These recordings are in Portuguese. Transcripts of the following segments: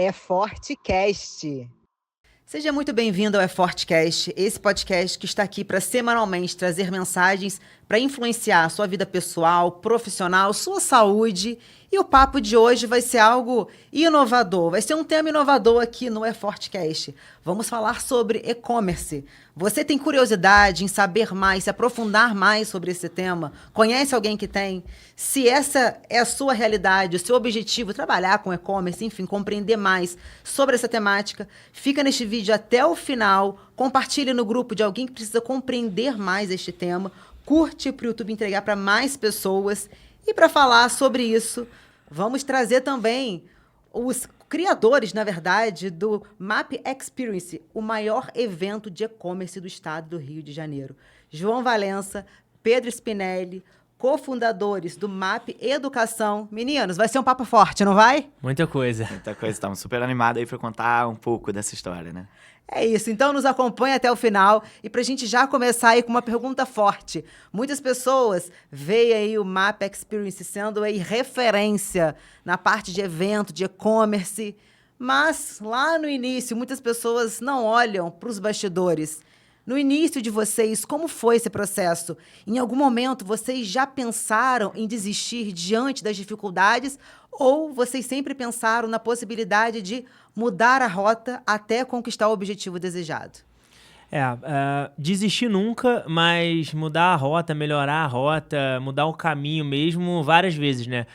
É Fortecast. Seja muito bem-vindo ao É Fortecast, esse podcast que está aqui para semanalmente trazer mensagens para influenciar a sua vida pessoal, profissional, sua saúde. E o papo de hoje vai ser algo inovador, vai ser um tema inovador aqui no É Fortecast. Vamos falar sobre e-commerce. Você tem curiosidade em saber mais, se aprofundar mais sobre esse tema? Conhece alguém que tem? Se essa é a sua realidade, o seu objetivo, trabalhar com e-commerce, enfim, compreender mais sobre essa temática, fica neste vídeo até o final, compartilhe no grupo de alguém que precisa compreender mais este tema, curte para o YouTube entregar para mais pessoas. E para falar sobre isso, vamos trazer também os criadores, na verdade, do MAP Experience, o maior evento de e-commerce do estado do Rio de Janeiro. João Valença, Pedro Spinelli, cofundadores do MAP Educação. Meninos, vai ser um papo forte, não vai? Muita coisa. Muita coisa. Estamos super animados aí para contar um pouco dessa história, né? É isso, então nos acompanhe até o final e para a gente já começar aí com uma pergunta forte. Muitas pessoas veem aí o MAP Experience sendo aí referência na parte de evento, de e-commerce, mas lá no início muitas pessoas não olham para os bastidores. No início de vocês, como foi esse processo? Em algum momento vocês já pensaram em desistir diante das dificuldades ou vocês sempre pensaram na possibilidade de mudar a rota até conquistar o objetivo desejado? Desistir nunca, mas mudar a rota, melhorar a rota, mudar o caminho mesmo várias vezes, né?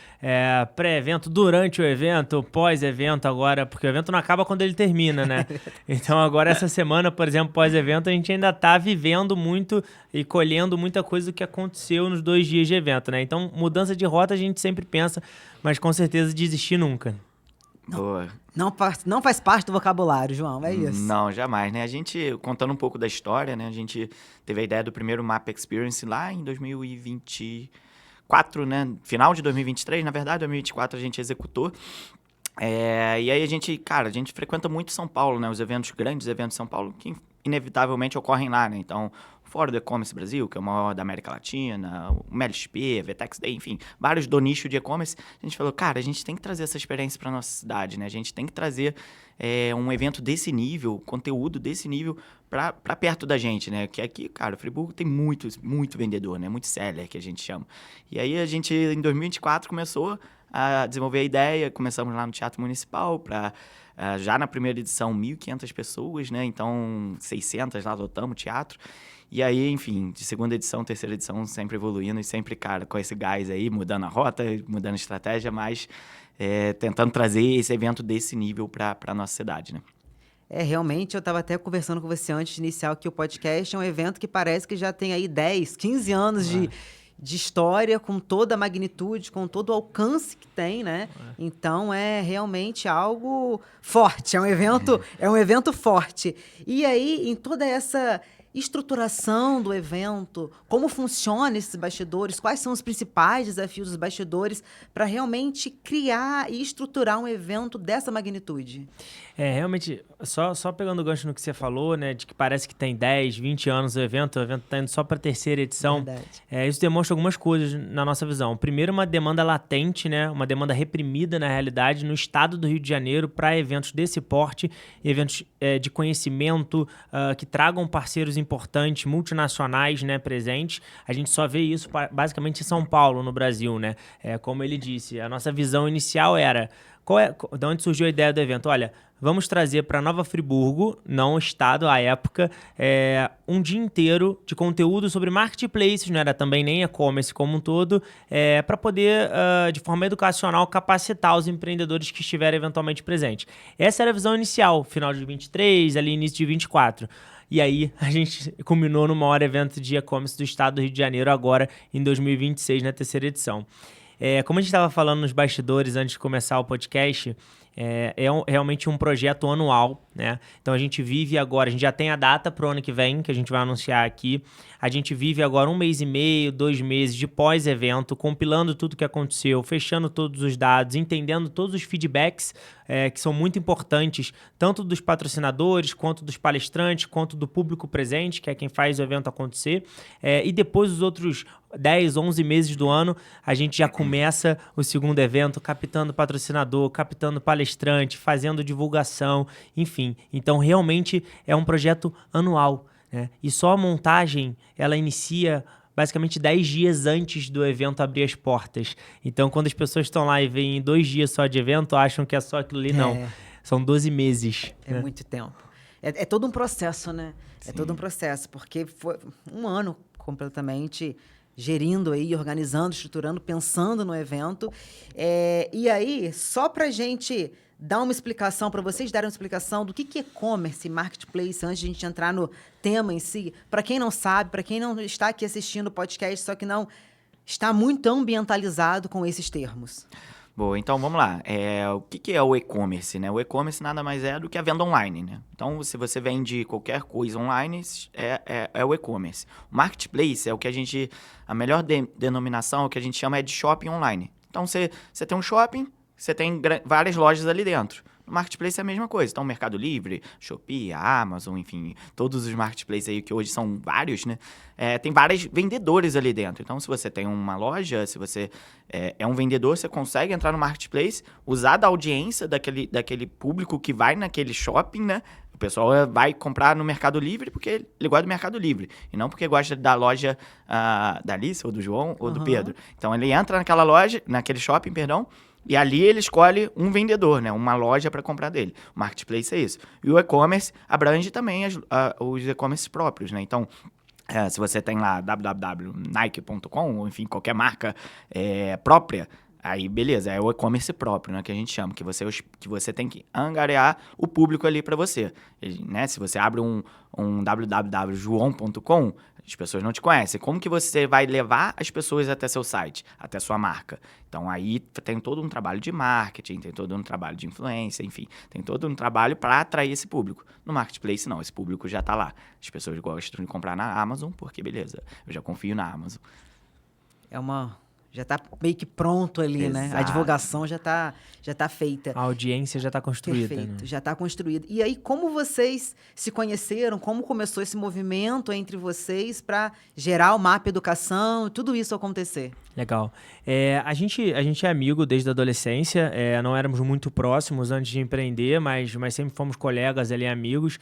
Pré-evento, durante o evento, pós-evento agora, porque o evento não acaba quando ele termina, né? Então agora essa semana, por exemplo, pós-evento, a gente ainda tá vivendo muito e colhendo muita coisa do que aconteceu nos 2 dias de evento, né? Então mudança de rota a gente sempre pensa, mas com certeza desistir nunca. Boa. Não faz parte do vocabulário, João, é isso? Não, jamais, né? A gente, contando um pouco da história, né? A gente teve a ideia do primeiro MAP Experience lá em 2024, né? Final de 2023, na verdade, 2024 a gente executou. E aí a gente frequenta muito São Paulo, né? Os eventos, grandes eventos de São Paulo, que inevitavelmente ocorrem lá, né? Então, o Fórum do E-Commerce Brasil, que é o maior da América Latina, o MLXP, VTEX Day, enfim, vários do nicho de e-commerce. A gente falou, cara, a gente tem que trazer essa experiência para nossa cidade, né? A gente tem que trazer um evento desse nível, conteúdo desse nível para perto da gente, né? Que aqui, cara, o Friburgo tem muito vendedor, né? Muito seller, que a gente chama. E aí a gente, em 2024, começou a desenvolver a ideia, começamos lá no Teatro Municipal para... já na primeira edição, 1.500 pessoas, né? Então, 600 lá lotamos o teatro. E aí, enfim, de segunda edição, terceira edição, sempre evoluindo e sempre, cara, com esse gás aí, mudando a rota, mudando a estratégia, mas tentando trazer esse evento desse nível para a nossa cidade, né? Realmente, eu estava até conversando com você antes de iniciar aqui o podcast, é um evento que parece que já tem aí 10, 15 anos de história, com toda a magnitude, com todo o alcance que tem, né? Então, é realmente algo forte, é um evento forte. E aí, em toda essa estruturação do evento, como funcionam esses bastidores, quais são os principais desafios dos bastidores para realmente criar e estruturar um evento dessa magnitude? Realmente, só pegando o gancho no que você falou, né, de que parece que tem 10, 20 anos o evento está indo só para a terceira edição. Isso demonstra algumas coisas na nossa visão. Primeiro, uma demanda latente, né, uma demanda reprimida, na realidade, no estado do Rio de Janeiro para eventos desse porte, eventos de conhecimento, que tragam parceiros importantes, multinacionais, né, presentes. A gente só vê isso basicamente em São Paulo, no Brasil, né? Como ele disse, a nossa visão inicial era... de onde surgiu a ideia do evento? Olha, vamos trazer para Nova Friburgo, não o estado, à época, um dia inteiro de conteúdo sobre marketplaces, não era também nem e-commerce como um todo, para poder, de forma educacional, capacitar os empreendedores que estiverem eventualmente presentes. Essa era a visão inicial, final de 23, ali início de 24. E aí a gente culminou no maior evento de e-commerce do estado do Rio de Janeiro agora em 2026, na terceira edição. Como a gente estava falando nos bastidores antes de começar o podcast, realmente um projeto anual, né? Então a gente vive agora, a gente já tem a data para o ano que vem, que a gente vai anunciar aqui. A gente vive agora 1 mês e meio, 2 meses de pós-evento, compilando tudo que aconteceu, fechando todos os dados, entendendo todos os feedbacks que são muito importantes, tanto dos patrocinadores, quanto dos palestrantes, quanto do público presente, que é quem faz o evento acontecer, e depois os outros 10, 11 meses do ano, a gente já começa o segundo evento, captando patrocinador, captando palestrante, fazendo divulgação, enfim. Então, realmente é um projeto anual, né? E só a montagem, ela inicia basicamente 10 dias antes do evento abrir as portas. Então, quando as pessoas estão lá e veem 2 dias só de evento, acham que é só aquilo ali. Não, são 12 meses. É muito tempo. É todo um processo, né? Sim. É todo um processo, porque foi um ano completamente gerindo aí, organizando, estruturando, pensando no evento. E aí, só pra gente dar uma explicação, para vocês darem uma explicação do que é e-commerce, marketplace, antes de a gente entrar no tema em si. Para quem não sabe, para quem não está aqui assistindo o podcast, só que não está muito ambientalizado com esses termos. Boa, então vamos lá. O que é o e-commerce, né? O e-commerce nada mais é do que a venda online, né? Então, se você vende qualquer coisa online, é o e-commerce. O marketplace é o que a melhor denominação, o que a gente chama de shopping online. Então, você tem um shopping, você tem várias lojas ali dentro. No marketplace é a mesma coisa. Então, o Mercado Livre, Shopee, a Amazon, enfim, todos os marketplaces aí, que hoje são vários, né? Tem vários vendedores ali dentro. Então, se você tem uma loja, se você é um vendedor, você consegue entrar no marketplace, usar da audiência daquele público que vai naquele shopping, né? O pessoal vai comprar no Mercado Livre porque ele gosta do Mercado Livre. E não porque gosta da loja da Alice, ou do João, ou do Pedro. Então, ele entra naquela loja, naquele shopping, perdão, e ali ele escolhe um vendedor, né? Uma loja para comprar dele. O marketplace é isso. E o e-commerce abrange também os e-commerce próprios, né? Então, se você tem lá www.nike.com, ou enfim, qualquer marca própria, aí beleza, é o e-commerce próprio, né? Que a gente chama, que você tem que angariar o público ali para você. Né? Se você abre um www.joão.com, as pessoas não te conhecem. Como que você vai levar as pessoas até seu site, até sua marca? Então, aí tem todo um trabalho de marketing, tem todo um trabalho de influência, enfim. Tem todo um trabalho para atrair esse público. No marketplace, não. Esse público já está lá. As pessoas gostam de comprar na Amazon, porque beleza, eu já confio na Amazon. Já está meio que pronto ali, Exato. né? A divulgação já tá feita. A audiência já está construída. Perfeito, né? já está construída. E aí, como vocês se conheceram? Como começou esse movimento entre vocês para gerar o MAP Educação, tudo isso acontecer? Legal. A gente é amigo desde a adolescência, não éramos muito próximos antes de empreender, mas sempre fomos colegas ali, amigos.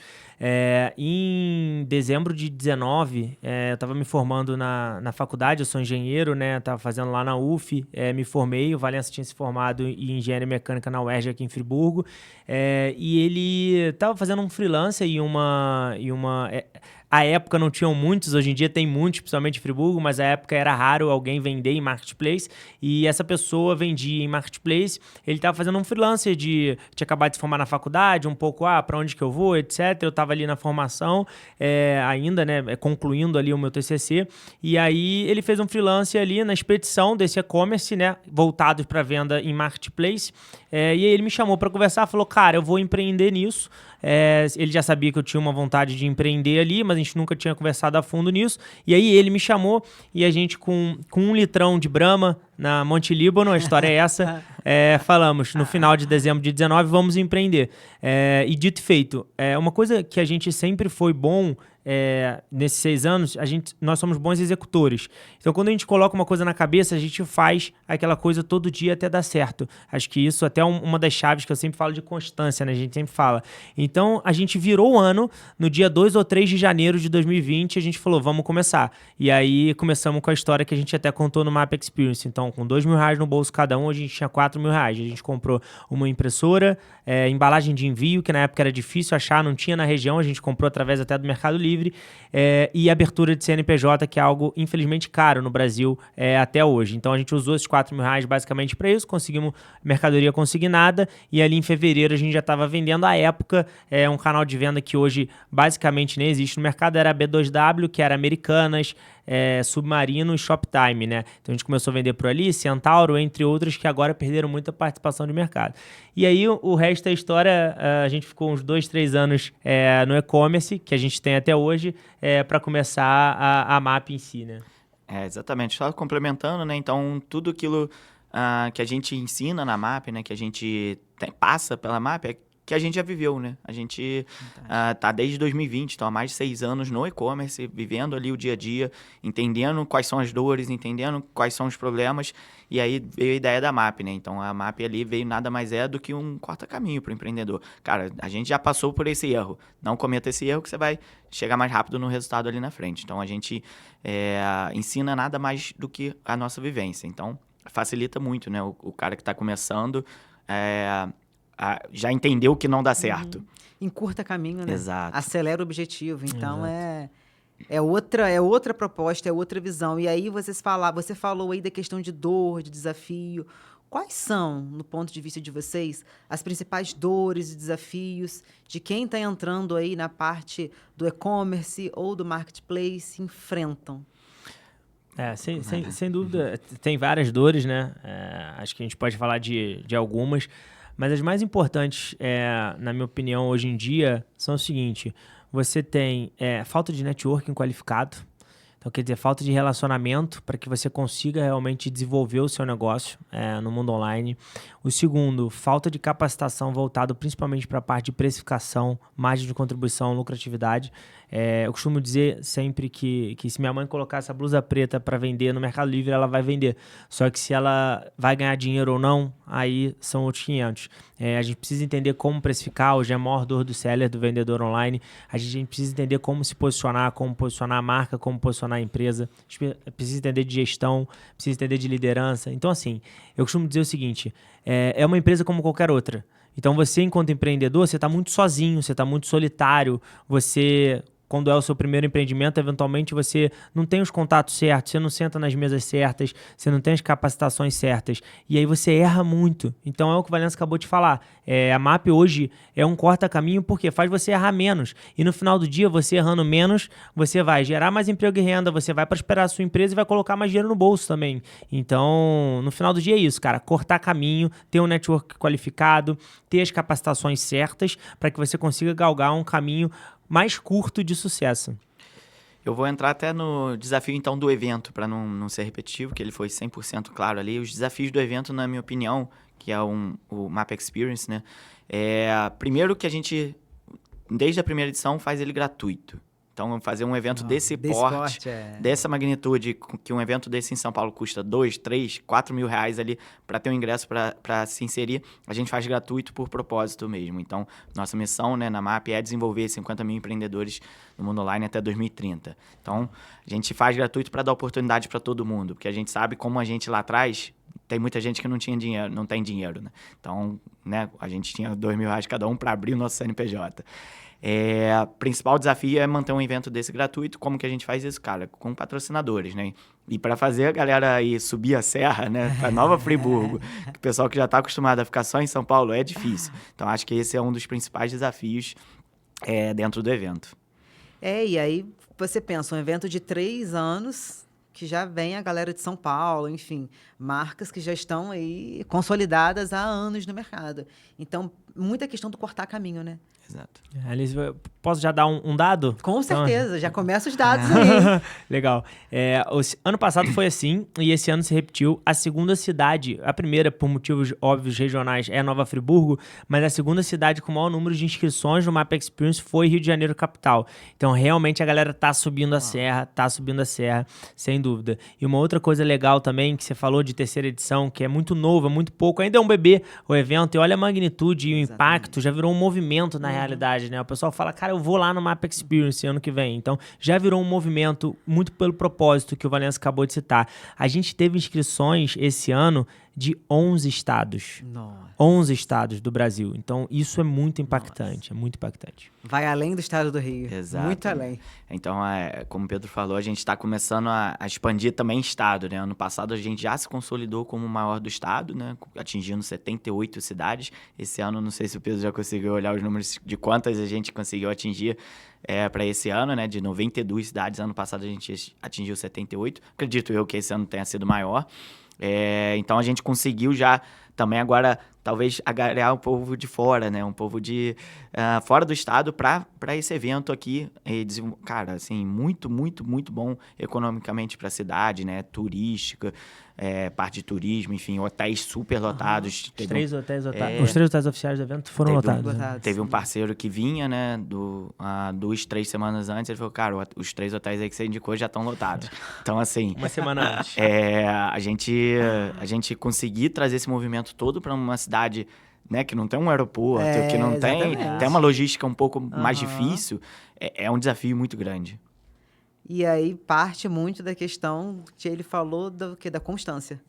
Em dezembro de 19, eu estava me formando na faculdade, eu sou engenheiro, né? Estava fazendo lá na UF, me formei, o Valença tinha se formado em engenharia mecânica na UERJ aqui em Friburgo, e ele estava fazendo um freelancer à época não tinham muitos, hoje em dia tem muitos, principalmente em Friburgo, mas à época era raro alguém vender em marketplace, e essa pessoa vendia em marketplace. Ele estava fazendo um freelancer tinha acabado de se formar na faculdade, um pouco, para onde que eu vou, etc. Eu estava ali na formação, ainda, né, concluindo ali o meu TCC, e aí ele fez um freelancer ali na expedição desse e-commerce, né, voltado para venda em marketplace, e aí ele me chamou para conversar, falou, cara, eu vou empreender nisso. Ele já sabia que eu tinha uma vontade de empreender ali, mas a gente nunca tinha conversado a fundo nisso. E aí ele me chamou e a gente, com 1 litrão de Brahma na Monte Líbano, a história é essa, falamos, no final de dezembro de 19, vamos empreender. E dito e feito, uma coisa que a gente sempre foi bom nesses 6 anos, nós somos bons executores. Então, quando a gente coloca uma coisa na cabeça, a gente faz aquela coisa todo dia até dar certo. Acho que isso até é uma das chaves que eu sempre falo de constância, né? A gente sempre fala. Então, a gente virou o ano, no dia 2 ou 3 de janeiro de 2020, a gente falou, vamos começar. E aí, começamos com a história que a gente até contou no Map Experience. Então, com R$2.000 no bolso cada um, a gente tinha R$4.000. A gente comprou uma impressora, embalagem de envio, que na época era difícil achar, não tinha na região, a gente comprou através até do Mercado Livre, e abertura de CNPJ, que é algo, infelizmente, caro no Brasil até hoje. Então, a gente usou esses R$4.000 basicamente para isso, conseguimos mercadoria consignada, e ali em fevereiro a gente já estava vendendo. À época, um canal de venda que hoje basicamente nem existe no mercado, era a B2W, que era Americanas, Submarino e Shoptime, né? Então a gente começou a vender por ali, Centauro, entre outras, que agora perderam muita participação de mercado. E aí o resto da história, a gente ficou uns 2, 3 anos no e-commerce, que a gente tem até hoje, para começar a MAP em si, né? Exatamente, só complementando, né? Então, tudo aquilo que a gente ensina na MAP, né? Que a gente passa pela MAP, que a gente já viveu, né? A gente tá desde 2020, então há mais de 6 anos no e-commerce, vivendo ali o dia a dia, entendendo quais são as dores, entendendo quais são os problemas, e aí veio a ideia da MAP, né? Então a MAP ali veio nada mais do que um corta-caminho para o empreendedor. Cara, a gente já passou por esse erro, não cometa esse erro que você vai chegar mais rápido no resultado ali na frente. Então a gente ensina nada mais do que a nossa vivência, então facilita muito, né? O cara que está começando já entendeu que não dá certo. Encurta caminho, né? Exato. Acelera o objetivo. Então, é outra proposta, é outra visão. E aí, você falou aí da questão de dor, de desafio. Quais são, no ponto de vista de vocês, as principais dores e desafios de quem está entrando aí na parte do e-commerce ou do marketplace enfrentam? Sem dúvida, tem várias dores, né? Acho que a gente pode falar de algumas, mas as mais importantes, na minha opinião, hoje em dia, são o seguinte: você tem falta de networking qualificado, então quer dizer, falta de relacionamento para que você consiga realmente desenvolver o seu negócio no mundo online. O segundo, falta de capacitação voltado principalmente para a parte de precificação, margem de contribuição, lucratividade. Eu costumo dizer sempre que se minha mãe colocar essa blusa preta para vender no Mercado Livre, ela vai vender. Só que se ela vai ganhar dinheiro ou não, aí são outros 500. A gente precisa entender como precificar, hoje é a maior dor do seller, do vendedor online. A gente precisa entender como se posicionar, como posicionar a marca, como posicionar a empresa. A gente precisa entender de gestão, precisa entender de liderança. Então, assim, eu costumo dizer o seguinte, é uma empresa como qualquer outra. Então, você, enquanto empreendedor, você está muito sozinho, você está muito solitário, você... Quando é o seu primeiro empreendimento, eventualmente você não tem os contatos certos, você não senta nas mesas certas, você não tem as capacitações certas. E aí você erra muito. Então é o que o Valença acabou de falar. A MAP hoje é um corta-caminho porque faz você errar menos. E no final do dia, você errando menos, você vai gerar mais emprego e renda, você vai prosperar a sua empresa e vai colocar mais dinheiro no bolso também. Então, no final do dia é isso, cara. Cortar caminho, ter um network qualificado, ter as capacitações certas para que você consiga galgar um caminho mais curto de sucesso. Eu vou entrar até no desafio, então, do evento, para não ser repetitivo, que ele foi 100% claro ali. Os desafios do evento, na minha opinião, que é o Map Experience, né? Primeiro que a gente, desde a primeira edição, faz ele gratuito. Então, fazer um evento desse porte, dessa magnitude, que um evento desse em São Paulo custa 2, 3, 4 mil reais ali para ter um ingresso para se inserir, a gente faz gratuito por propósito mesmo. Então, nossa missão, né, na MAP é desenvolver 50 mil empreendedores no mundo online até 2030. Então, a gente faz gratuito para dar oportunidade para todo mundo, porque a gente sabe como a gente lá atrás... Tem muita gente que não tinha dinheiro, não tem dinheiro, né? Então, né, a gente tinha 2 mil reais cada um para abrir o nosso CNPJ. O principal desafio é manter um evento desse gratuito. Como que a gente faz isso, cara? Com patrocinadores, né? E para fazer a galera aí subir a serra, né? Para Nova Friburgo, o pessoal que já está acostumado a ficar só em São Paulo, é difícil. Então, acho que esse é um dos principais desafios dentro do evento. E aí você pensa, um evento de 3 anos... que já vem a galera de São Paulo, enfim, marcas que já estão aí consolidadas há anos no mercado. Então, muita questão do cortar caminho, né? Exato. Alice, posso já dar um dado? Com certeza, já começa os dados aí. Legal. Ano passado foi assim, e esse ano se repetiu. A segunda cidade, a primeira, por motivos óbvios regionais, é Nova Friburgo, mas a segunda cidade com o maior número de inscrições no Map Experience foi Rio de Janeiro capital. Então, realmente, a galera tá subindo a serra, sem dúvida. E uma outra coisa legal também, que você falou de terceira edição, que é muito novo, é muito pouco, ainda é um bebê o evento, e olha a magnitude e o impacto, já virou um movimento na realidade, né? O pessoal fala, cara, eu vou lá no Map Experience ano que vem. Então, já virou um movimento muito pelo propósito que o Valença acabou de citar. A gente teve inscrições esse ano de 11 estados. Nossa. 11 estados do Brasil. Então, isso é muito impactante, é muito impactante. Vai além do estado do Rio. Exato. Muito além. Então, como o Pedro falou, a gente está começando a expandir também estado, né? Ano passado a gente já se consolidou como o maior do estado, né? Atingindo 78 cidades. Esse ano, não sei se o Pedro já conseguiu olhar os números de quantas a gente conseguiu atingir para esse ano, né? De 92 cidades. Ano passado a gente atingiu 78. Acredito eu que esse ano tenha sido maior. Então, a gente conseguiu já também agora talvez agregar um povo de fora, né? Um povo de fora do estado para esse evento aqui. E, cara, assim, muito, muito, muito bom economicamente para a cidade, né? Turística, parte de turismo, enfim, hotéis super lotados. Os 3 hotéis Os 3 hotéis oficiais do evento foram lotados. Teve um parceiro que vinha, né, 2, 3 semanas antes, ele falou, cara, os 3 hotéis aí que você indicou já estão lotados. Então, assim... Uma semana antes. A gente conseguir trazer esse movimento todo para uma cidade, né, que não tem um aeroporto, que não tem uma logística um pouco mais difícil, é um desafio muito grande. E aí parte muito da questão que ele falou da constância.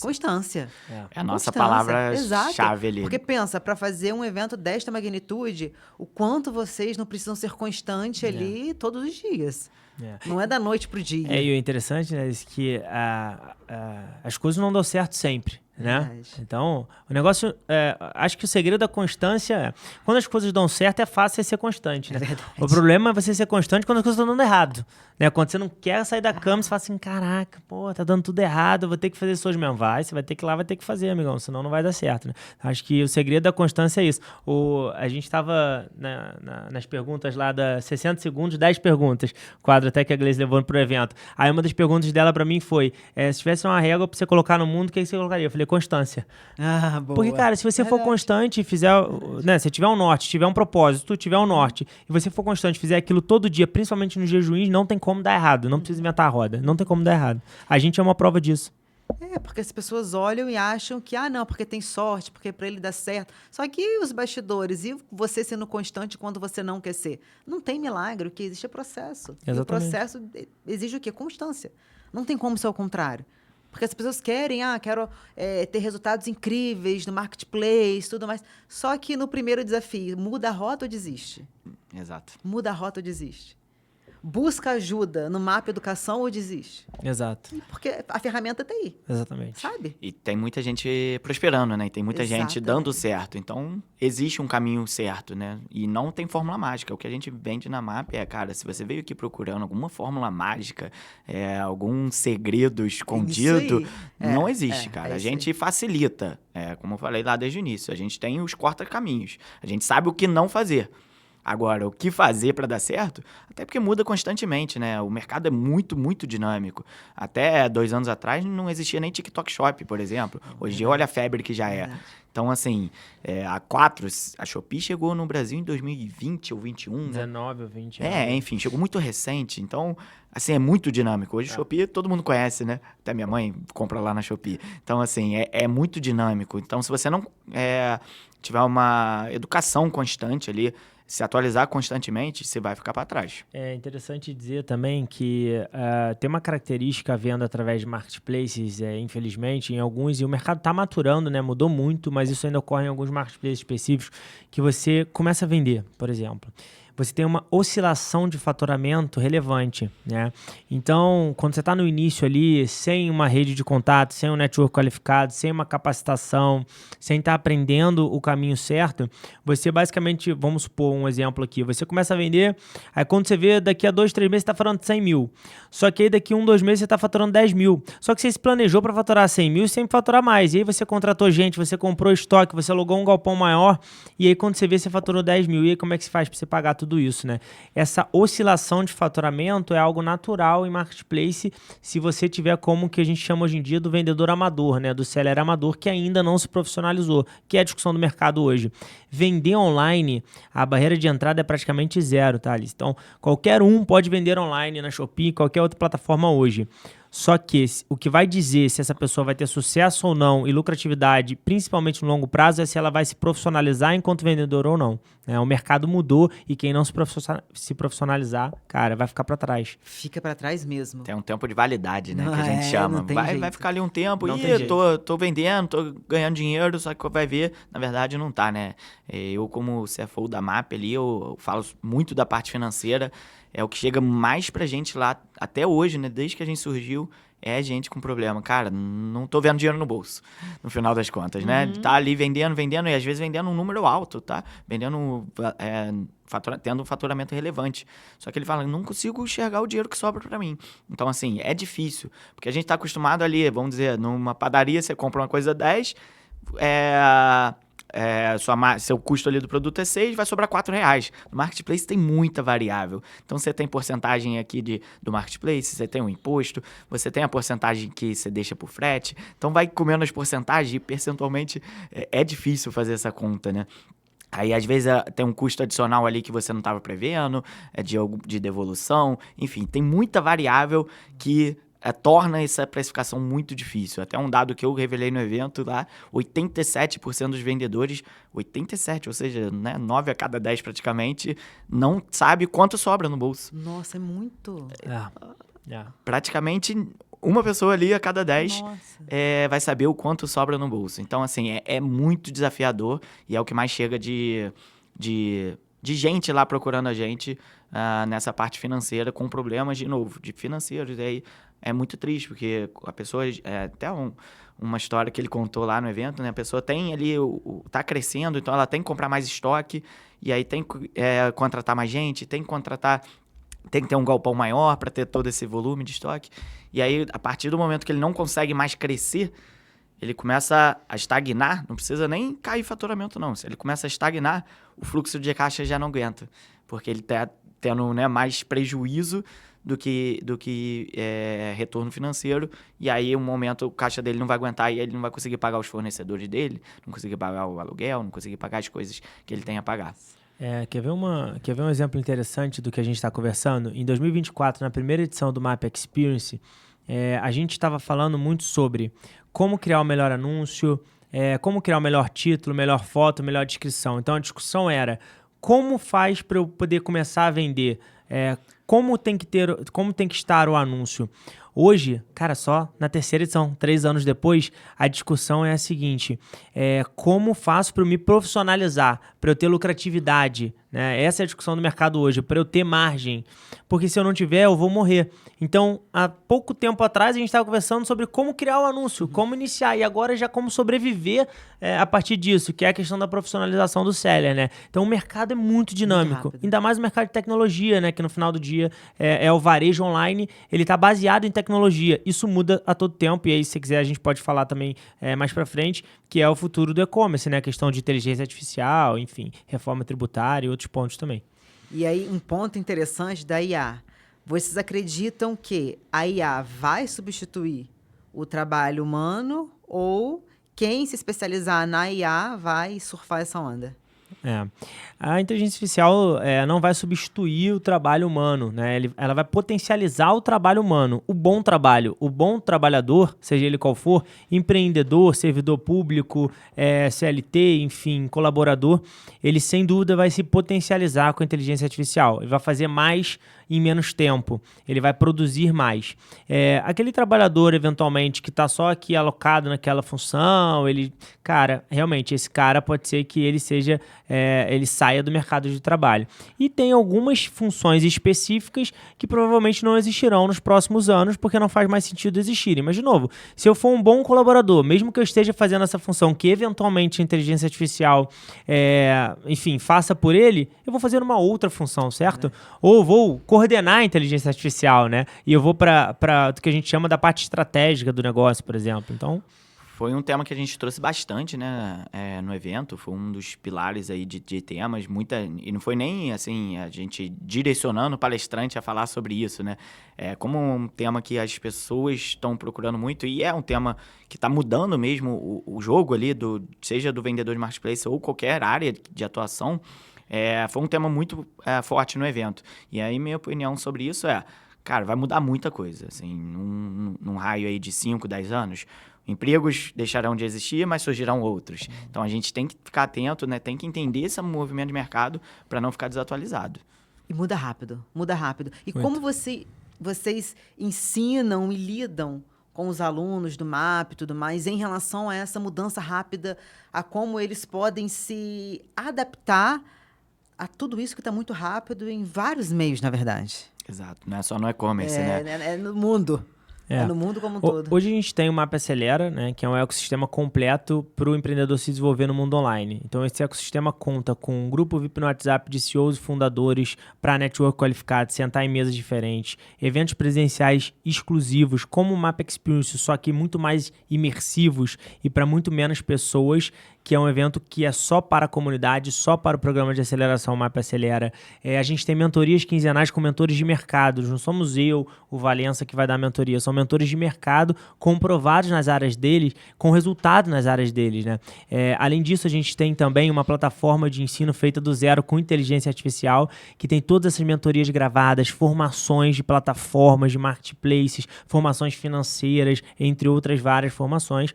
Constância. É a nossa palavra-chave ali. Porque pensa, para fazer um evento desta magnitude, o quanto vocês não precisam ser constantes ali todos os dias. Não é da noite pro dia. E o interessante, né, é que as coisas não dão certo sempre, né? Então, o negócio... acho que o segredo da constância é... Quando as coisas dão certo, é fácil ser constante, né? O problema é você ser constante quando as coisas estão dando errado. Né? Quando você não quer sair da cama, você fala assim, caraca, pô, tá dando tudo errado, eu vou ter que fazer isso hoje mesmo. Você vai ter que ir lá, vai ter que fazer, amigão, senão não vai dar certo, né? Acho que o segredo da constância é isso. A gente tava nas perguntas lá da 60 segundos, 10 perguntas, quadro até que a Gleice levou pro evento. Aí uma das perguntas dela pra mim foi, se tivesse uma régua pra você colocar no mundo, o que você colocaria? Eu falei, constância. Boa. Porque, cara, se você for constante e fizer, né, se tiver um norte, tiver um propósito, tiver um norte, e você for constante, fizer aquilo todo dia, principalmente nos jejuins, não tem como dar errado. Não precisa inventar a roda. Não tem como dar errado. A gente é uma prova disso. Porque as pessoas olham e acham que, não, porque tem sorte, porque para ele dá certo. Só que os bastidores, e você sendo constante quando você não quer ser? Não tem milagre, o que existe é processo. Exatamente. E o processo exige o quê? Constância. Não tem como ser ao contrário. Porque as pessoas querem, quero ter resultados incríveis no marketplace, tudo mais. Só que no primeiro desafio, muda a rota ou desiste? Exato. Muda a rota ou desiste? Busca ajuda no Mapa Educação ou desiste? Exato. Porque a ferramenta tá aí. Exatamente. Sabe? E tem muita gente prosperando, né? E tem muita gente dando certo. Então, existe um caminho certo, né? E não tem fórmula mágica. O que a gente vende na MAP cara, se você veio aqui procurando alguma fórmula mágica, algum segredo escondido, não existe, cara. A gente facilita. Como eu falei lá desde o início, a gente tem os corta-caminhos. A gente sabe o que não fazer. Agora, o que fazer para dar certo? Até porque muda constantemente, né? O mercado é muito, muito dinâmico. Até 2 anos atrás não existia nem TikTok Shop, por exemplo. Hoje olha a febre que já é. Então, assim, a Shopee chegou no Brasil em 2020 ou 2021, 19 ou 20. Enfim, chegou muito recente. Então, assim, é muito dinâmico. Hoje, Shopee todo mundo conhece, né? Até minha mãe compra lá na Shopee. Então, assim, é muito dinâmico. Então, se você não tiver uma educação constante ali, se atualizar constantemente, você vai ficar para trás. É interessante dizer também que tem uma característica a venda através de marketplaces, infelizmente, em alguns, e o mercado está maturando, né? Mudou muito, mas isso ainda ocorre em alguns marketplaces específicos, que você começa a vender, por exemplo. Você tem uma oscilação de faturamento relevante, né? Então, quando você está no início ali, sem uma rede de contato, sem um network qualificado, sem uma capacitação, sem estar aprendendo o caminho certo, você basicamente, vamos supor um exemplo aqui, você começa a vender, aí quando você vê, daqui a 2, 3 meses você está faturando 100 mil. Só que aí daqui a 1, 2 meses você está faturando 10 mil. Só que você se planejou para faturar 100 mil e sempre faturar mais. E aí você contratou gente, você comprou estoque, você alugou um galpão maior, e aí quando você vê, você faturou 10 mil. E aí como é que se faz para você pagar tudo isso, né? Essa oscilação de faturamento é algo natural em marketplace se você tiver como que a gente chama hoje em dia do vendedor amador, né? Do seller amador que ainda não se profissionalizou, que é a discussão do mercado hoje. Vender online, a barreira de entrada é praticamente zero, tá, Alice? Então, qualquer um pode vender online na Shopee, qualquer outra plataforma hoje. Só que o que vai dizer se essa pessoa vai ter sucesso ou não e lucratividade, principalmente no longo prazo, é se ela vai se profissionalizar enquanto vendedor ou não. O mercado mudou e quem não se profissionalizar, cara, vai ficar para trás. Fica para trás mesmo. Tem um tempo de validade, né? Que a gente chama. Vai ficar ali um tempo e tô vendendo, tô ganhando dinheiro, só que vai ver, na verdade não tá, né? Eu, como CFO da MAP ali, eu falo muito da parte financeira. É o que chega mais pra gente lá até hoje, né? Desde que a gente surgiu, é gente com problema. Cara, não tô vendo dinheiro no bolso, no final das contas, né? Tá ali vendendo, e às vezes vendendo um número alto, tá? Vendendo, tendo um faturamento relevante. Só que ele fala, não consigo enxergar o dinheiro que sobra pra mim. Então, assim, é difícil. Porque a gente tá acostumado ali, vamos dizer, numa padaria, você compra uma coisa 10, seu custo ali do produto é 6, vai sobrar R$4. No Marketplace tem muita variável. Então, você tem porcentagem aqui do Marketplace, você tem o imposto, você tem a porcentagem que você deixa por frete. Então, vai comendo as porcentagens e, percentualmente, é difícil fazer essa conta, né? Aí, às vezes, tem um custo adicional ali que você não estava prevendo, de devolução. Enfim, tem muita variável que torna essa precificação muito difícil. Até um dado que eu revelei no evento lá, 87% dos vendedores, 87%, ou seja, né, 9 a cada 10 praticamente, não sabe quanto sobra no bolso. Nossa, é muito. Praticamente uma pessoa ali a cada 10 vai saber o quanto sobra no bolso. Então, assim, é muito desafiador e é o que mais chega de gente lá procurando a gente nessa parte financeira com problemas, de novo, de financeiros. E aí é muito triste, porque a pessoa... até uma história que ele contou lá no evento, né? A pessoa tem ali... tá crescendo, então ela tem que comprar mais estoque. E aí tem que contratar mais gente, tem que ter um galpão maior para ter todo esse volume de estoque. E aí, a partir do momento que ele não consegue mais crescer, ele começa a estagnar. Não precisa nem cair faturamento, não. Se ele começa a estagnar, o fluxo de caixa já não aguenta. Porque ele está tendo, né, mais prejuízo do que retorno financeiro. E aí, um momento, o caixa dele não vai aguentar e ele não vai conseguir pagar os fornecedores dele, não conseguir pagar o aluguel, não conseguir pagar as coisas que ele tem a pagar. Quer ver um exemplo interessante do que a gente está conversando? Em 2024, na primeira edição do Map Experience, a gente estava falando muito sobre como criar o melhor anúncio, como criar o melhor título, melhor foto, melhor descrição. Então, a discussão era como faz para eu poder começar a vender, como tem que estar o anúncio. Hoje, cara, só na terceira edição, 3 anos depois, a discussão é a seguinte: como faço para eu me profissionalizar, para eu ter lucratividade, né? Essa é a discussão do mercado hoje, para eu ter margem, porque se eu não tiver, eu vou morrer. Então, há pouco tempo atrás, a gente estava conversando sobre como criar o anúncio, como iniciar, e agora já como sobreviver a partir disso, que é a questão da profissionalização do seller, né? Então, o mercado é muito dinâmico, ainda mais o mercado de tecnologia, né? Que no final do dia é o varejo online, ele está baseado em tecnologia. Isso muda a todo tempo, e aí, se você quiser, a gente pode falar também mais para frente, que é o futuro do e-commerce, né? A questão de inteligência artificial, enfim, reforma tributária e outros pontos também. E aí, um ponto interessante da IA. Vocês acreditam que a IA vai substituir o trabalho humano ou quem se especializar na IA vai surfar essa onda? A inteligência artificial não vai substituir o trabalho humano, né? Ela vai potencializar o trabalho humano, o bom trabalho, o bom trabalhador, seja ele qual for, empreendedor, servidor público, CLT, enfim, colaborador, ele sem dúvida vai se potencializar com a inteligência artificial. Ele vai fazer mais em menos tempo, ele vai produzir mais. Aquele trabalhador, eventualmente, que está só aqui alocado naquela função, realmente, esse cara pode ser que ele ele saia do mercado de trabalho. E tem algumas funções específicas que provavelmente não existirão nos próximos anos, porque não faz mais sentido existirem. Mas, de novo, se eu for um bom colaborador, mesmo que eu esteja fazendo essa função que, eventualmente, a inteligência artificial, enfim, faça por ele, eu vou fazer uma outra função, certo? Ou vou coordenar a inteligência artificial, né? E eu vou para o que a gente chama da parte estratégica do negócio, por exemplo. Então, foi um tema que a gente trouxe bastante, né, no evento. Foi um dos pilares aí de temas. E não foi nem, assim, a gente direcionando o palestrante a falar sobre isso, né? Como um tema que as pessoas estão procurando muito, e é um tema que está mudando mesmo o jogo ali, seja do vendedor de marketplace ou qualquer área de atuação. Foi um tema muito forte no evento. E aí, minha opinião sobre isso cara, vai mudar muita coisa, assim, num raio aí de 5, 10 anos. Empregos deixarão de existir, mas surgirão outros. Então, a gente tem que ficar atento, né? Tem que entender esse movimento de mercado para não ficar desatualizado. E muda rápido, muda rápido. E Muito. como vocês ensinam e lidam com os alunos do MAP e tudo mais em relação a essa mudança rápida, a como eles podem se adaptar a tudo isso que está muito rápido em vários meios, na verdade. Exato, não é só no e-commerce, né? É no mundo. É no mundo como um todo. Hoje a gente tem o Map Acelera, né, que é um ecossistema completo para o empreendedor se desenvolver no mundo online. Então, esse ecossistema conta com um grupo VIP no WhatsApp de CEOs e fundadores para network qualificado, sentar em mesas diferentes, eventos presenciais exclusivos, como o Map Experience, só que muito mais imersivos e para muito menos pessoas, que é um evento que é só para a comunidade, só para o programa de aceleração Map Acelera. A gente tem mentorias quinzenais com mentores de mercado. Não somos eu, o Valença, que vai dar mentoria. São mentores de mercado comprovados nas áreas deles, com resultado nas áreas deles, né? Além disso, a gente tem também uma plataforma de ensino feita do zero com inteligência artificial, que tem todas essas mentorias gravadas, formações de plataformas, de marketplaces, formações financeiras, entre outras várias formações.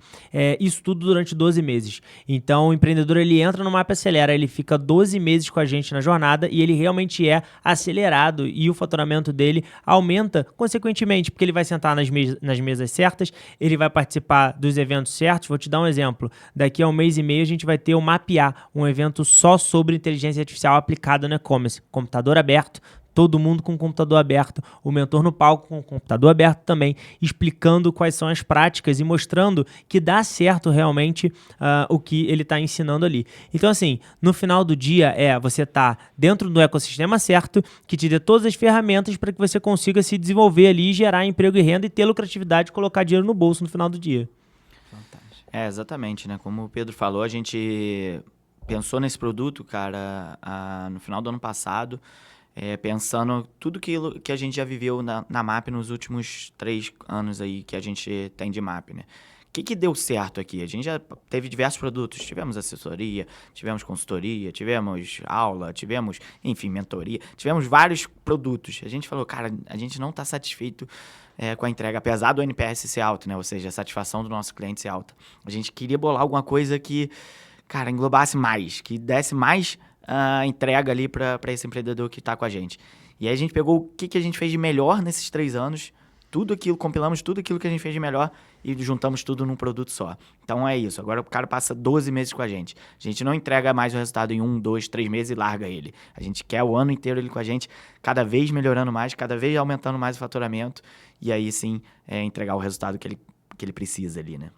Isso tudo durante 12 meses. Então, o empreendedor, ele entra no Map Acelera, ele fica 12 meses com a gente na jornada e ele realmente é acelerado e o faturamento dele aumenta consequentemente, porque ele vai sentar nas mesas certas, ele vai participar dos eventos certos. Vou te dar um exemplo. Daqui a 1 mês e meio a gente vai ter o Mapear, um evento só sobre inteligência artificial aplicada no e-commerce. Computador aberto, todo mundo com o computador aberto, o mentor no palco com o computador aberto também, explicando quais são as práticas e mostrando que dá certo realmente o que ele está ensinando ali. Então, assim, no final do dia você tá dentro do ecossistema certo, que te dê todas as ferramentas para que você consiga se desenvolver ali, gerar emprego e renda e ter lucratividade e colocar dinheiro no bolso no final do dia. Fantástico. Exatamente, né? Como o Pedro falou, a gente pensou nesse produto, cara, no final do ano passado, pensando tudo aquilo que a gente já viveu na MAP nos últimos 3 anos aí que a gente tem de MAP, né? O que deu certo aqui? A gente já teve diversos produtos, tivemos assessoria, tivemos consultoria, tivemos aula, tivemos, enfim, mentoria, tivemos vários produtos. A gente falou, cara, a gente não está satisfeito com a entrega, apesar do NPS ser alto, né? Ou seja, a satisfação do nosso cliente ser alta. A gente queria bolar alguma coisa que, cara, englobasse mais, que desse mais entrega ali para esse empreendedor que está com a gente. E aí a gente pegou o que a gente fez de melhor nesses 3 anos, tudo aquilo, compilamos tudo aquilo que a gente fez de melhor e juntamos tudo num produto só. Então é isso, agora o cara passa 12 meses com a gente. A gente não entrega mais o resultado em 1, 2, 3 meses e larga ele. A gente quer o ano inteiro ele com a gente, cada vez melhorando mais, cada vez aumentando mais o faturamento e aí sim entregar o resultado que ele precisa ali, né?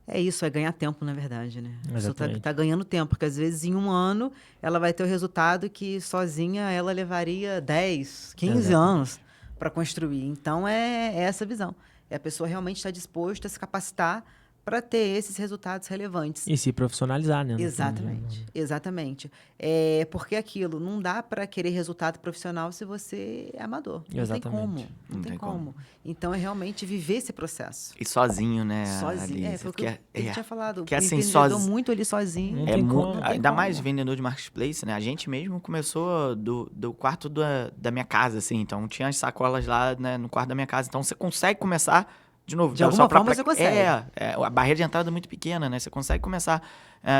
É isso, é ganhar tempo, na verdade, né? A pessoa tá ganhando tempo, porque às vezes em 1 ano ela vai ter o resultado que sozinha ela levaria 10, 15 anos para construir. Então é essa visão. A pessoa realmente está disposta a se capacitar para ter esses resultados relevantes. E se profissionalizar, né? Exatamente. Porque aquilo, não dá para querer resultado profissional se você é amador. Exatamente. Não tem como. Então, é realmente viver esse processo. E sozinho, né? Sozinho. Foi o que ele tinha falado. Que assim, muito ali sozinho. Não tem como. Ainda mais vendedor de marketplace, né? A gente mesmo começou do quarto da minha casa, assim. Então, tinha as sacolas lá, né, no quarto da minha casa. Então, você consegue começar de novo, de alguma forma você consegue. A barreira de entrada é muito pequena, né? Você consegue começar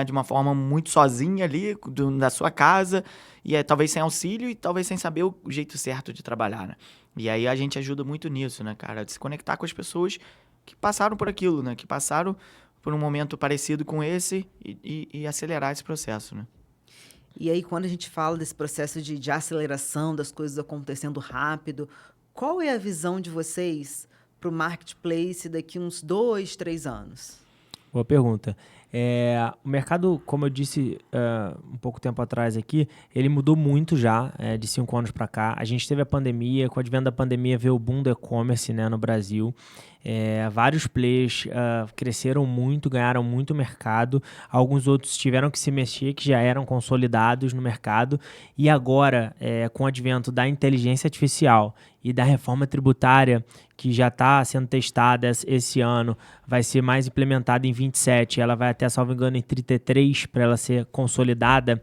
de uma forma muito sozinha ali, da sua casa, e talvez sem auxílio e talvez sem saber o jeito certo de trabalhar, né? E aí a gente ajuda muito nisso, né, cara? De se conectar com as pessoas que passaram por aquilo, né? Que passaram por um momento parecido com esse e acelerar esse processo, né? E aí, quando a gente fala desse processo de aceleração, das coisas acontecendo rápido, qual é a visão de vocês para o marketplace daqui uns 2, 3 anos? Boa pergunta. O mercado, como eu disse um pouco tempo atrás aqui, ele mudou muito já de 5 anos para cá. A gente teve a pandemia, com o advento da pandemia veio o boom do e-commerce, né, no Brasil. Vários players cresceram muito, ganharam muito mercado. Alguns outros tiveram que se mexer, que já eram consolidados no mercado. E agora, com o advento da inteligência artificial e da reforma tributária, que já está sendo testada esse ano, vai ser mais implementada em 27, ela vai até, salvo engano, em 33 para ela ser consolidada.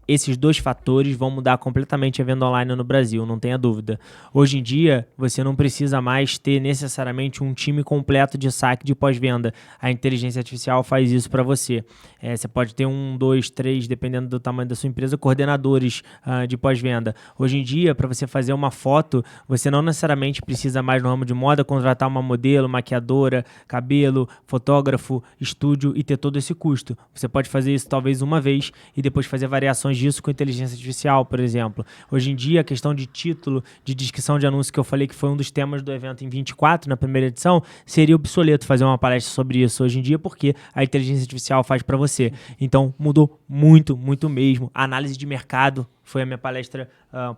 Esses 2 fatores vão mudar completamente a venda online no Brasil, não tenha dúvida. Hoje em dia, você não precisa mais ter necessariamente um time completo de saque de pós-venda. A inteligência artificial faz isso para você. Você pode ter 1, 2, 3, dependendo do tamanho da sua empresa, coordenadores de pós-venda. Hoje em dia, para você fazer uma foto, você não necessariamente precisa mais no ramo de moda contratar uma modelo, maquiadora, cabelo, fotógrafo, estúdio e ter todo esse custo. Você pode fazer isso talvez uma vez e depois fazer variações disso com inteligência artificial, por exemplo. Hoje em dia, a questão de título, de descrição de anúncio que eu falei que foi um dos temas do evento em 24, na primeira edição, seria obsoleto fazer uma palestra sobre isso hoje em dia, porque a inteligência artificial faz para você. Então, mudou muito, muito mesmo. A análise de mercado foi a minha palestra,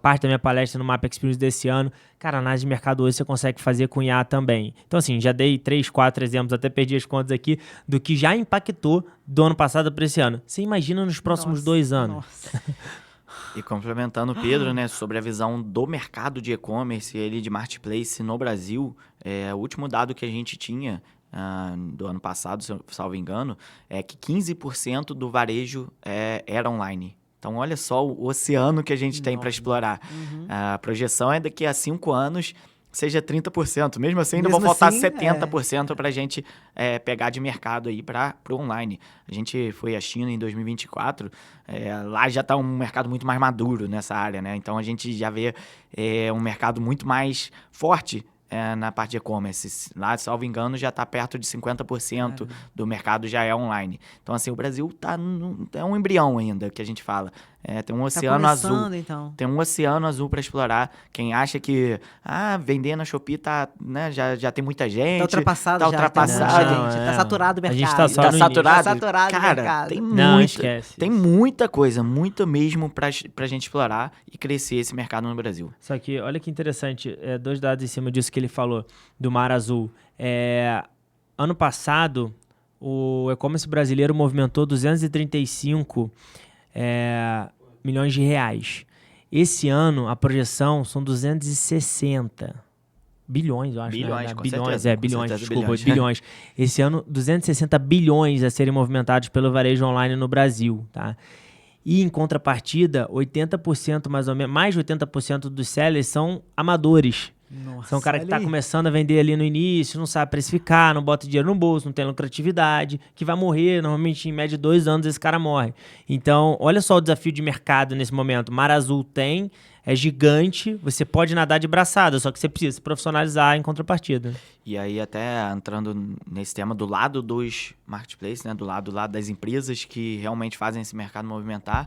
parte da minha palestra no Mapa Experience desse ano. Cara, análise de mercado hoje você consegue fazer com IA também. Então, assim, já dei 3, 4 exemplos, até perdi as contas aqui, do que já impactou do ano passado para esse ano. Você imagina nos próximos 2 anos. Nossa. E complementando o Pedro, né, sobre a visão do mercado de e-commerce e de marketplace no Brasil, o último dado que a gente tinha do ano passado, se eu salvo engano, é que 15% do varejo era online. Então, olha só o oceano que a gente tem para explorar. A projeção é daqui a 5 anos seja 30%. Mesmo assim, ainda vão faltar assim, 70% para a gente pegar de mercado aí para o online. A gente foi à China em 2024, lá já está um mercado muito mais maduro nessa área, né? Então, a gente já vê um mercado muito mais forte na parte de e-commerce. Lá, salvo engano, já está perto de 50% do mercado já é online. Então, assim, o Brasil é um embrião ainda, que a gente fala. Tem um oceano azul. Então. Tem um oceano azul para explorar. Quem acha que vender na Shopee já tem muita gente. Tá ultrapassado tá já. ultrapassado. Tem muita gente, tá saturado o A mercado. gente tá só Tá no saturado? Tá saturado o Cara, mercado. tem muita coisa, muita mesmo pra gente explorar e crescer esse mercado no Brasil. Só que, olha que interessante, 2 dados em cima disso que ele falou, do Mar Azul. Ano passado, o e-commerce brasileiro movimentou 235 milhões de reais. Esse ano, a projeção são 260 bilhões, eu acho. Bilhões, né? com Bilhões, certeza, bilhões, com certeza, desculpa, bilhões. bilhões. Esse ano, 260 bilhões a serem movimentados pelo varejo online no Brasil, tá? E, em contrapartida, 80% mais ou menos, mais de 80% dos sellers são amadores. Nossa, São um cara que olha está aí. começando a vender ali no início, não sabe precificar, não bota dinheiro no bolso, não tem lucratividade, que vai morrer, normalmente em média de 2 anos esse cara morre. Então, olha só o desafio de mercado nesse momento. Mar Azul é gigante, você pode nadar de braçada, só que você precisa se profissionalizar em contrapartida. E aí, até entrando nesse tema do lado dos marketplaces, né, do lado das empresas que realmente fazem esse mercado movimentar,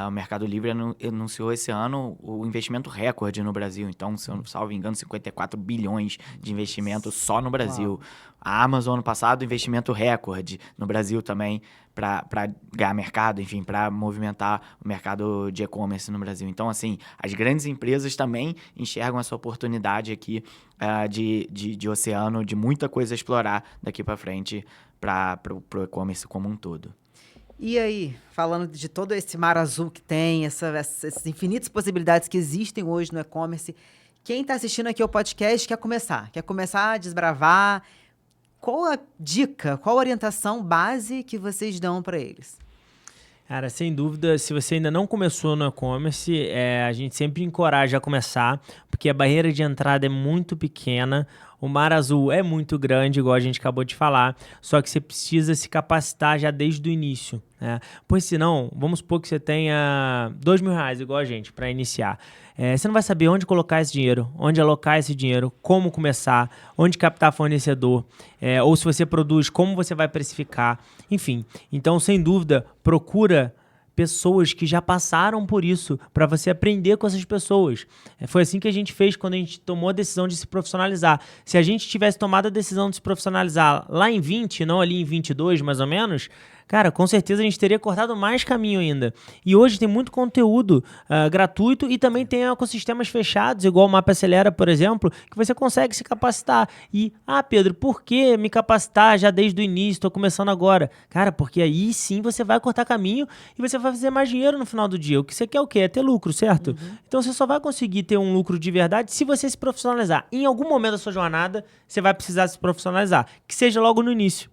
o Mercado Livre anunciou esse ano o investimento recorde no Brasil. Então, se eu não salvo engano, 54 bilhões de investimento só no Brasil. Uau. A Amazon, ano passado, investimento recorde no Brasil também para ganhar mercado, enfim, para movimentar o mercado de e-commerce no Brasil. Então, assim, as grandes empresas também enxergam essa oportunidade aqui de oceano, de muita coisa a explorar daqui para frente para o e-commerce como um todo. E aí, falando de todo esse mar azul que tem, essas infinitas possibilidades que existem hoje no e-commerce, quem está assistindo aqui ao podcast quer começar a desbravar. Qual a dica, qual a orientação base que vocês dão para eles? Cara, sem dúvida, se você ainda não começou no e-commerce, a gente sempre encoraja a começar, porque a barreira de entrada é muito pequena, o Mar Azul é muito grande, igual a gente acabou de falar, só que você precisa se capacitar já desde o início, né? Pois senão, vamos supor que você tenha R$2.000, igual a gente, para iniciar. Você não vai saber onde colocar esse dinheiro, onde alocar esse dinheiro, como começar, onde captar fornecedor, ou se você produz, como você vai precificar, enfim. Então, sem dúvida, procura pessoas que já passaram por isso, para você aprender com essas pessoas. Foi assim que a gente fez quando a gente tomou a decisão de se profissionalizar. Se a gente tivesse tomado a decisão de se profissionalizar lá em 20, não ali em 22, mais ou menos, cara, com certeza a gente teria cortado mais caminho ainda. E hoje tem muito conteúdo gratuito e também tem ecossistemas fechados, igual o Mapa Acelera, por exemplo, que você consegue se capacitar. E, Pedro, por que me capacitar já desde o início? Estou começando agora. Cara, porque aí sim você vai cortar caminho e você vai fazer mais dinheiro no final do dia. O que você quer é o quê? É ter lucro, certo? Uhum. Então você só vai conseguir ter um lucro de verdade se você se profissionalizar. Em algum momento da sua jornada, você vai precisar se profissionalizar. Que seja logo no início.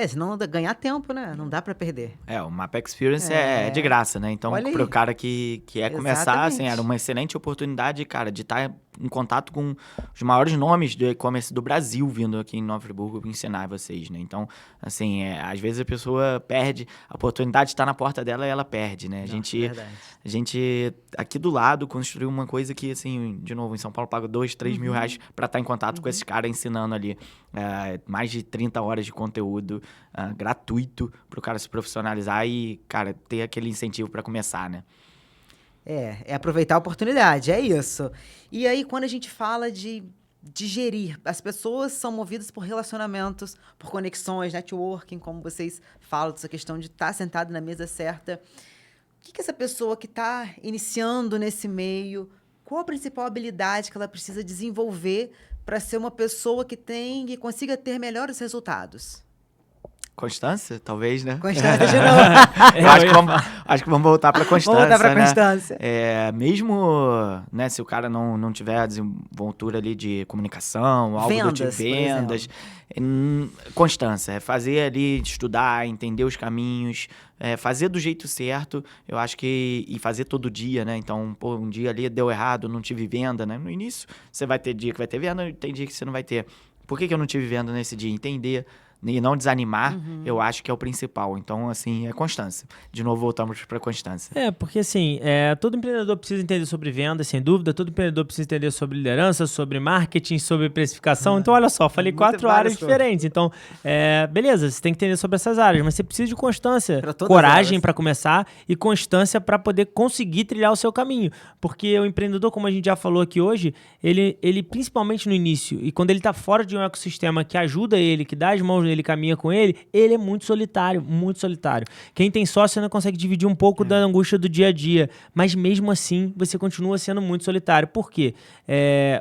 Senão ganhar tempo, né? Não dá pra perder. O Mapa Experience é de graça, né? Então, pro cara que quer começar, assim, era uma excelente oportunidade, cara, de estar em contato com os maiores nomes do e-commerce do Brasil vindo aqui em Nova Friburgo para ensinar vocês, né? Então, assim, às vezes a pessoa perde, a oportunidade está na porta dela e ela perde, né? A gente aqui do lado construiu uma coisa que, assim, de novo, em São Paulo paga 2, 3 mil reais para estar em contato com esses caras ensinando ali mais de 30 horas de conteúdo gratuito para o cara se profissionalizar e, cara, ter aquele incentivo para começar, né? É aproveitar a oportunidade, é isso. E aí, quando a gente fala de gerir, as pessoas são movidas por relacionamentos, por conexões, networking, como vocês falam, dessa questão de estar sentado na mesa certa. O que essa pessoa que está iniciando nesse meio, qual a principal habilidade que ela precisa desenvolver para ser uma pessoa que consiga ter melhores resultados? Constância, talvez, né? Constância de novo. Acho que vamos voltar para constância, Voltar para né? constância. Mesmo, né, se o cara não tiver a desenvoltura ali de comunicação, algo do tipo vendas, constância, fazer ali, estudar, entender os caminhos, fazer do jeito certo, eu acho que, e fazer todo dia, né? Então, um dia ali deu errado, não tive venda, né? No início, você vai ter dia que vai ter venda, tem dia que você não vai ter. Por que eu não tive venda nesse dia? Entender e não desanimar, eu acho que é o principal. Então, assim, é constância. De novo, voltamos para constância. Porque assim, todo empreendedor precisa entender sobre vendas, sem dúvida. Todo empreendedor precisa entender sobre liderança, sobre marketing, sobre precificação. Então, olha só, falei 4 áreas diferentes. Então, beleza, você tem que entender sobre essas áreas, mas você precisa de constância, coragem para começar e constância para poder conseguir trilhar o seu caminho. Porque o empreendedor, como a gente já falou aqui hoje, ele principalmente no início, e quando ele está fora de um ecossistema que ajuda ele, que dá as mãos nele, caminha com ele é muito solitário, muito solitário. Quem tem sócio ainda consegue dividir um pouco da angústia do dia a dia, mas mesmo assim você continua sendo muito solitário. Por quê?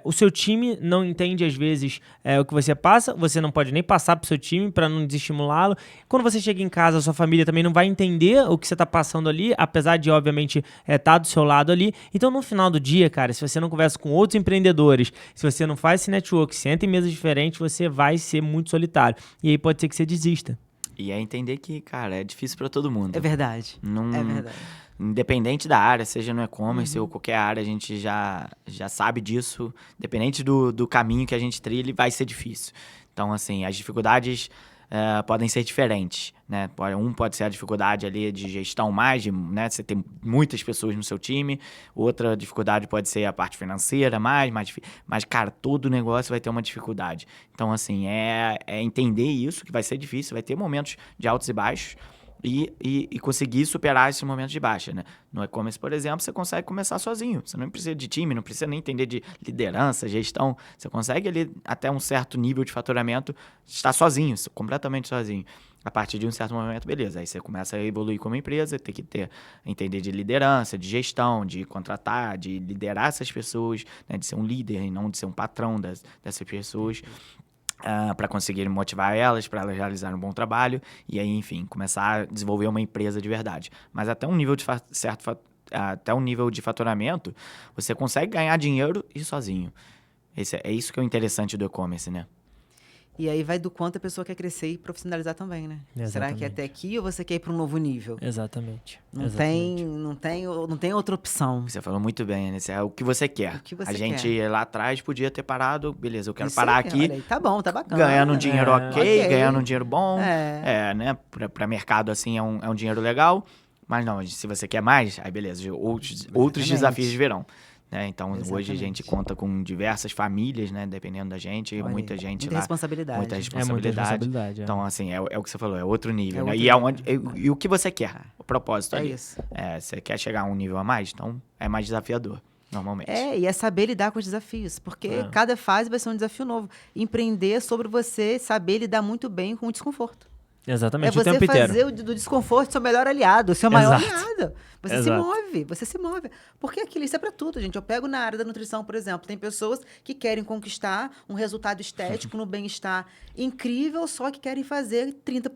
O seu time não entende às vezes o que você passa, você não pode nem passar pro seu time para não desestimulá-lo. Quando você chega em casa, a sua família também não vai entender o que você tá passando ali, apesar de, obviamente, estar do seu lado ali. Então, no final do dia, cara, se você não conversa com outros empreendedores, se você não faz esse network, senta em mesas diferentes, você vai ser muito solitário. E aí pode ser que você desista. E é entender que, cara, é difícil para todo mundo. É verdade. É verdade. Independente da área, seja no e-commerce ou qualquer área, a gente já sabe disso. Independente do caminho que a gente trilha, vai ser difícil. Então, assim, as dificuldades podem ser diferentes, né? Pode ser a dificuldade ali de gestão mais, né? Você tem muitas pessoas no seu time. Outra dificuldade pode ser a parte financeira mas, cara, todo negócio vai ter uma dificuldade. Então, assim, é entender isso, que vai ser difícil, vai ter momentos de altos e baixos, e conseguir superar esses momentos de baixa, né? No e-commerce, por exemplo, você consegue começar sozinho. Você não precisa de time, não precisa nem entender de liderança, gestão. Você consegue ali, até um certo nível de faturamento, estar sozinho, completamente sozinho. A partir de um certo momento, beleza. Aí você começa a evoluir como empresa, tem que entender de liderança, de gestão, de contratar, de liderar essas pessoas, né? De ser um líder e não de ser um patrão dessas pessoas. Para conseguir motivar elas, para elas realizarem um bom trabalho e aí, enfim, começar a desenvolver uma empresa de verdade. Mas até um nível até um nível de faturamento, você consegue ganhar dinheiro e sozinho. É isso que é o interessante do e-commerce, né? E aí vai do quanto a pessoa quer crescer e profissionalizar também, né? Exatamente. Será que é até aqui ou você quer ir para um novo nível? Exatamente. Não tem outra opção. Você falou muito bem, né? É o que você quer. A gente lá atrás podia ter parado, beleza, eu quero parar aqui. Olha aí, tá bom, tá bacana. Ganhando um dinheiro ok, ganhando um dinheiro bom. Né? Para mercado, assim, é um dinheiro legal. Mas não, se você quer mais, aí beleza, outros desafios virão. Então, hoje a gente conta com diversas famílias, né? Dependendo da gente, muita gente lá. Responsabilidade. Muita responsabilidade. Então, assim, é o que você falou, é outro nível, né? E o que você quer, o propósito ali. Isso. Você quer chegar a um nível a mais, então é mais desafiador, normalmente. E é saber lidar com os desafios, porque cada fase vai ser um desafio novo. Empreender é sobre você saber lidar muito bem com o desconforto. Exatamente, o tempo inteiro. É você fazer do desconforto seu melhor aliado, o seu maior aliado. Você se move. Porque isso é pra tudo, gente. Eu pego na área da nutrição, por exemplo. Tem pessoas que querem conquistar um resultado estético no bem-estar incrível, só que querem fazer 30%.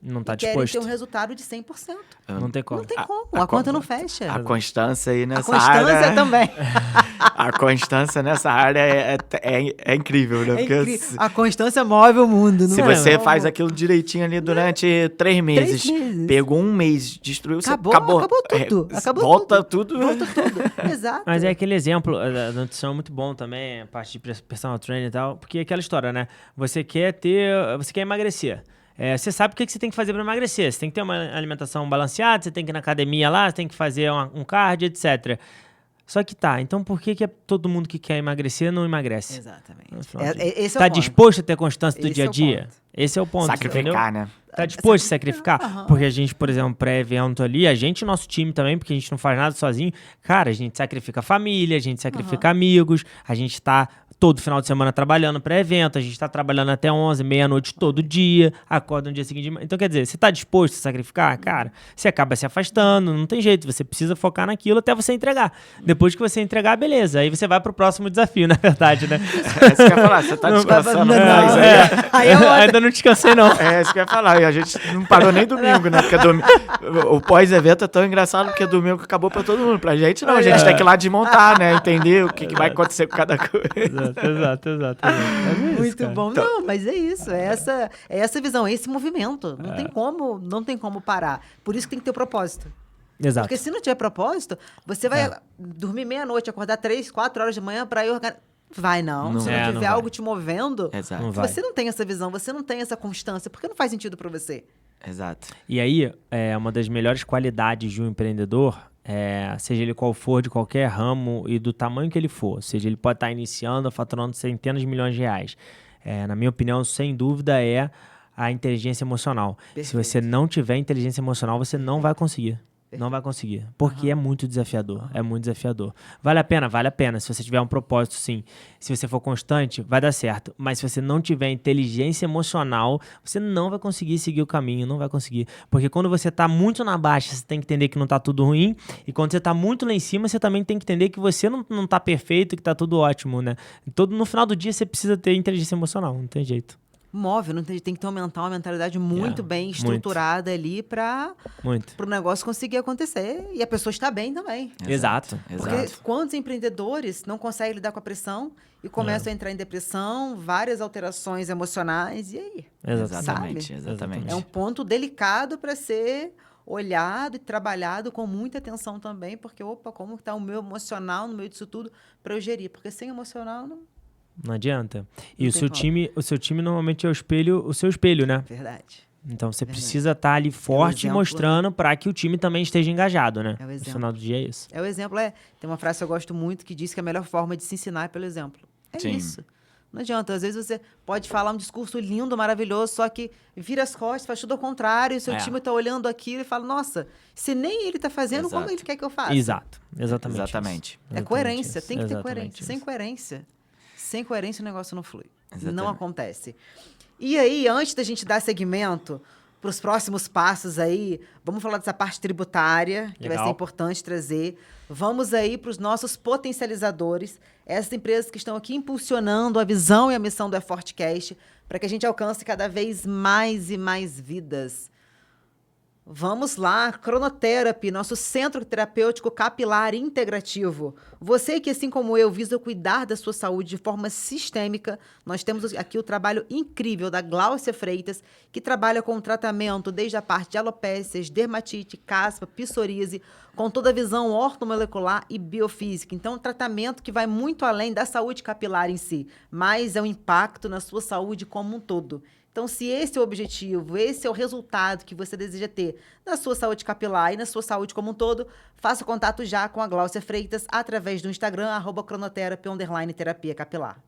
Não tá disposto. Querem ter um resultado de 100%. Não tem como. Não tem como. A conta não fecha. A constância aí nessa área... A constância também. A constância nessa área é incrível, né? A constância move o mundo. Se você faz aquilo direitinho ali durante 3 meses, pegou um mês, destruiu, acabou. acabou tudo. Volta tudo. Volta tudo. Exato. Mas é aquele exemplo, a nutrição é muito bom também, a parte de personal training e tal, porque é aquela história, né? Você quer emagrecer. Você sabe o que você tem que fazer para emagrecer. Você tem que ter uma alimentação balanceada, você tem que ir na academia lá, você tem que fazer um cardio, etc. Só que então por que todo mundo que quer emagrecer não emagrece? Exatamente. Esse é o ponto. Disposto a ter constância do dia a dia? Esse é o ponto. Sacrificar, entendeu? né? Tá disposto a sacrificar? Porque a gente, por exemplo, pré-evento ali, nosso time também, porque a gente não faz nada sozinho, cara, a gente sacrifica a família, a gente sacrifica amigos, a gente tá todo final de semana trabalhando pré-evento, a gente tá trabalhando até 11, meia-noite todo dia, acorda no dia seguinte. Então, quer dizer, você tá disposto a sacrificar? Cara, você acaba se afastando, não tem jeito, você precisa focar naquilo até você entregar. Depois que você entregar, beleza, aí você vai pro próximo desafio, na verdade, né? Isso que eu ia falar, você tá descansando mais aí. Ainda não descansei, não. É isso que eu ia falar, e a gente não parou nem domingo, né? Porque o pós-evento é tão engraçado porque domingo acabou pra todo mundo. Pra gente não, a gente tem que ir lá desmontar, né? Entender o que vai acontecer com cada coisa. Exato. Muito bom. Então, não, mas é isso. É essa visão, é esse movimento. Não tem como parar. Por isso que tem que ter o propósito. Exato. Porque se não tiver propósito, você vai dormir meia-noite, acordar 3, 4 horas de manhã para ir organizar. Se não tiver algo te movendo, você não tem essa visão, você não tem essa constância, porque não faz sentido para você. Exato. E aí, uma das melhores qualidades de um empreendedor, seja ele qual for, de qualquer ramo e do tamanho que ele for, seja ele pode estar iniciando, faturando centenas de milhões de reais. Na minha opinião, sem dúvida, é a inteligência emocional. Perfeito. Se você não tiver inteligência emocional, você não vai conseguir. Não vai conseguir, porque é muito desafiador, Vale a pena, se você tiver um propósito, sim. Se você for constante, vai dar certo. Mas se você não tiver inteligência emocional, você não vai conseguir seguir o caminho, não vai conseguir. Porque quando você tá muito na baixa, você tem que entender que não tá tudo ruim. E quando você tá muito lá em cima, você também tem que entender que você não tá perfeito, que tá tudo ótimo, né? No final do dia, você precisa ter inteligência emocional, não tem jeito. Tem que ter uma mentalidade muito bem estruturada ali para o negócio conseguir acontecer e a pessoa estar bem também. Exato. Porque quantos empreendedores não conseguem lidar com a pressão e começam a entrar em depressão, várias alterações emocionais, e aí? Exatamente. É um ponto delicado para ser olhado e trabalhado com muita atenção também, porque, como está o meu emocional no meio disso tudo para eu gerir? Porque sem emocional não adianta. E o seu time normalmente é o seu espelho, né? Verdade. Então você precisa estar ali forte, mostrando para que o time também esteja engajado, né? No final do dia é isso. É o exemplo, tem uma frase que eu gosto muito que diz que a melhor forma de se ensinar é pelo exemplo. É isso. Não adianta, às vezes você pode falar um discurso lindo, maravilhoso, só que vira as costas, faz tudo ao contrário, e o seu time tá olhando aquilo e fala, nossa, se nem ele tá fazendo, como ele quer que eu faça? Exatamente. É coerência, tem que ter coerência. Sem coerência o negócio não flui. Não acontece. E aí, antes da gente dar seguimento para os próximos passos aí, vamos falar dessa parte tributária, que vai ser importante trazer. Vamos aí para os nossos potencializadores, essas empresas que estão aqui impulsionando a visão e a missão do Effortcast, para que a gente alcance cada vez mais e mais vidas. Vamos lá, Cronotherapy, nosso centro terapêutico capilar integrativo. Você que, assim como eu, visa cuidar da sua saúde de forma sistêmica, nós temos aqui o trabalho incrível da Gláucia Freitas, que trabalha com tratamento desde a parte de alopécias, dermatite, caspa, psoríase, com toda a visão ortomolecular e biofísica. Então, um tratamento que vai muito além da saúde capilar em si, mas é um impacto na sua saúde como um todo. Então, se esse é o objetivo, esse é o resultado que você deseja ter na sua saúde capilar e na sua saúde como um todo, faça contato já com a Gláucia Freitas através do Instagram, @cronotherapy_terapia capilar.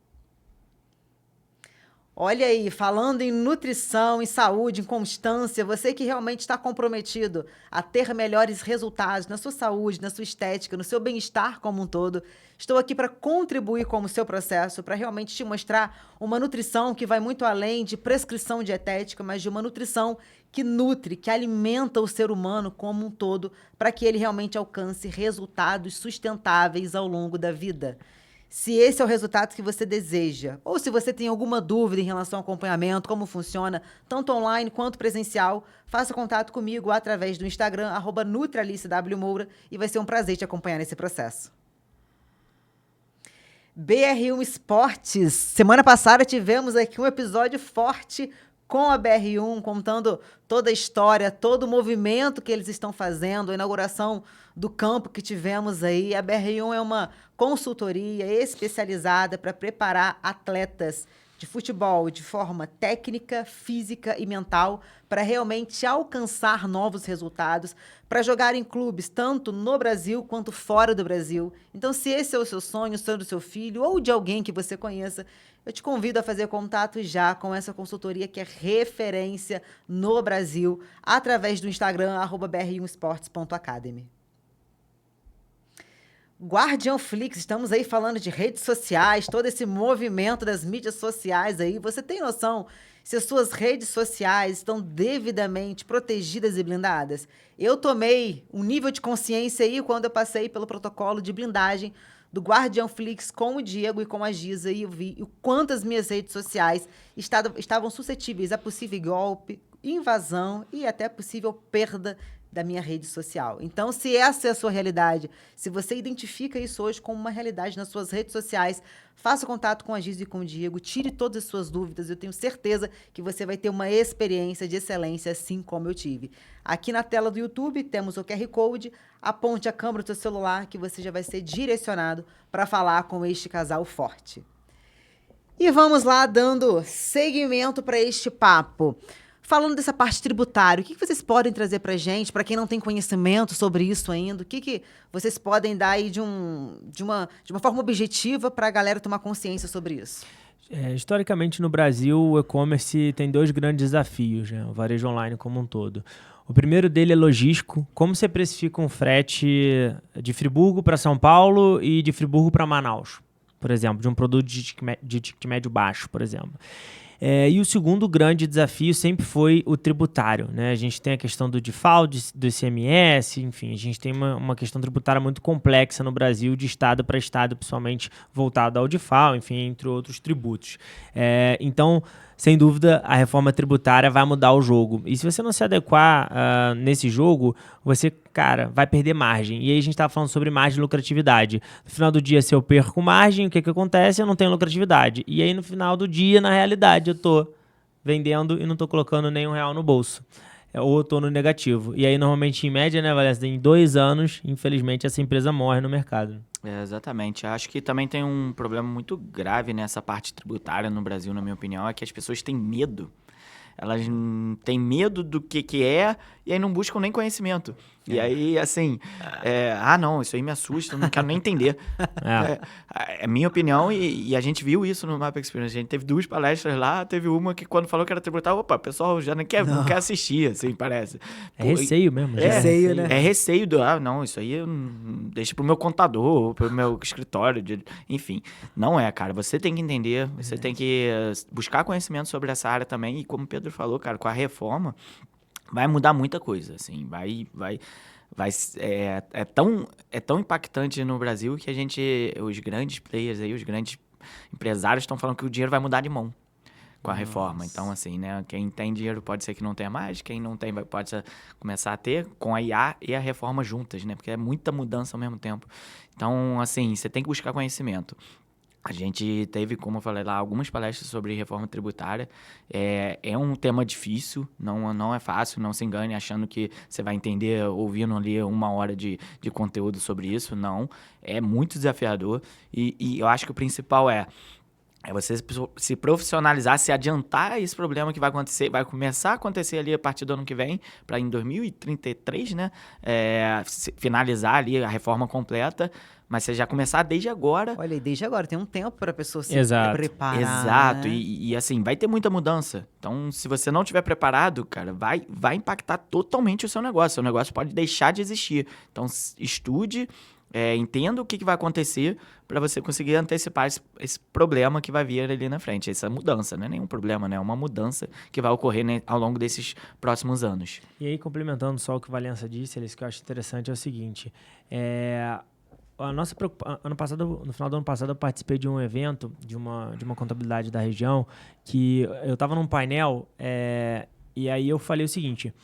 Olha aí, falando em nutrição, em saúde, em constância, você que realmente está comprometido a ter melhores resultados na sua saúde, na sua estética, no seu bem-estar como um todo, estou aqui para contribuir com o seu processo, para realmente te mostrar uma nutrição que vai muito além de prescrição dietética, mas de uma nutrição que nutre, que alimenta o ser humano como um todo, para que ele realmente alcance resultados sustentáveis ao longo da vida. Se esse é o resultado que você deseja, ou se você tem alguma dúvida em relação ao acompanhamento, como funciona, tanto online quanto presencial, faça contato comigo através do Instagram, @NutriAliceWMoura, e vai ser um prazer te acompanhar nesse processo. BR1 Esportes. Semana passada tivemos aqui um episódio forte com a BR1, contando toda a história, todo o movimento que eles estão fazendo, a inauguração do campo que tivemos aí. A BR1 é uma consultoria especializada para preparar atletas de futebol de forma técnica, física e mental para realmente alcançar novos resultados, para jogar em clubes tanto no Brasil quanto fora do Brasil. Então, se esse é o seu sonho, o sonho do seu filho ou de alguém que você conheça, eu te convido a fazer contato já com essa consultoria que é referência no Brasil, através do Instagram, @br1esportes.academy. Guardião Flix, estamos aí falando de redes sociais, todo esse movimento das mídias sociais aí. Você tem noção se as suas redes sociais estão devidamente protegidas e blindadas? Eu tomei um nível de consciência aí quando eu passei pelo protocolo de blindagem do Guardião Flix com o Diego e com a Giza, e eu vi o quanto as minhas redes sociais estavam suscetíveis a possível golpe, invasão e até possível perda da minha rede social. Então, se essa é a sua realidade, se você identifica isso hoje como uma realidade nas suas redes sociais, faça contato com a Giz e com o Diego, tire todas as suas dúvidas. Eu tenho certeza que você vai ter uma experiência de excelência, assim como eu tive. Aqui na tela do YouTube temos o QR Code, aponte a câmera do seu celular que você já vai ser direcionado para falar com este casal forte. E vamos lá, dando seguimento para este papo. Falando dessa parte tributária, o que vocês podem trazer para a gente, para quem não tem conhecimento sobre isso ainda? O que vocês podem dar aí de uma forma objetiva para a galera tomar consciência sobre isso? Historicamente, no Brasil, o e-commerce tem 2 grandes desafios, né? O varejo online como um todo. O primeiro dele é logístico. Como você precifica um frete de Friburgo para São Paulo e de Friburgo para Manaus, por exemplo, de um produto de ticket médio baixo, por exemplo. E o segundo grande desafio sempre foi o tributário, né? A gente tem a questão do DIFAL, do ICMS, enfim, a gente tem uma questão tributária muito complexa no Brasil, de estado para estado, principalmente voltado ao DIFAL, enfim, entre outros tributos. Então, sem dúvida, a reforma tributária vai mudar o jogo. E se você não se adequar nesse jogo, você, cara, vai perder margem. E aí a gente estava falando sobre margem e lucratividade. No final do dia, se eu perco margem, o que acontece? Eu não tenho lucratividade. E aí no final do dia, na realidade, eu estou vendendo e não estou colocando nem R$1 no bolso. Ou eu estou no negativo. E aí, normalmente, em média, né, Valéria, em 2 anos, infelizmente, essa empresa morre no mercado. Exatamente. Acho que também tem um problema muito grave nessa parte tributária no Brasil, na minha opinião, é que as pessoas têm medo. Elas têm medo do que é e aí não buscam nem conhecimento. E aí, assim, não, isso aí me assusta, eu não quero nem entender. É minha opinião e a gente viu isso no Mapa Experience. A gente teve 2 palestras lá, teve uma que quando falou que era tributário, o pessoal já não quer assistir, assim, parece. Receio mesmo. Receio, né? É receio não, isso aí deixa pro meu contador, pro meu escritório, enfim. Não cara, você tem que entender, você tem que buscar conhecimento sobre essa área também e como o Pedro falou, cara, com a reforma, vai mudar muita coisa, assim, é tão impactante no Brasil que os grandes players aí, os grandes empresários estão falando que o dinheiro vai mudar de mão com a reforma. Então, assim, né, quem tem dinheiro pode ser que não tenha mais, quem não tem pode começar a ter com a IA e a reforma juntas, né, porque é muita mudança ao mesmo tempo. Então, assim, você tem que buscar conhecimento. A gente teve, como eu falei lá, algumas palestras sobre reforma tributária. É um tema difícil, não é fácil, não se engane achando que você vai entender ouvindo ali 1 hora de conteúdo sobre isso. Não, é muito desafiador e eu acho que o principal é você se profissionalizar, se adiantar a esse problema que vai acontecer, vai começar a acontecer ali a partir do ano que vem, para em 2033, né, finalizar ali a reforma completa, mas você já começar desde agora. Olha, desde agora, tem um tempo para a pessoa se preparar. Exato, né? e assim, vai ter muita mudança. Então, se você não estiver preparado, cara, vai impactar totalmente o seu negócio pode deixar de existir. Então, estude, entenda o que vai acontecer para você conseguir antecipar esse problema que vai vir ali na frente. Essa mudança, não é nenhum problema, né? É uma mudança que vai ocorrer, né, ao longo desses próximos anos. E aí, complementando só o que o Valença disse, Alice, que eu acho interessante é o seguinte, no final do ano passado, eu participei de um evento de uma contabilidade da região, que eu estava num painel, e aí eu falei o seguinte: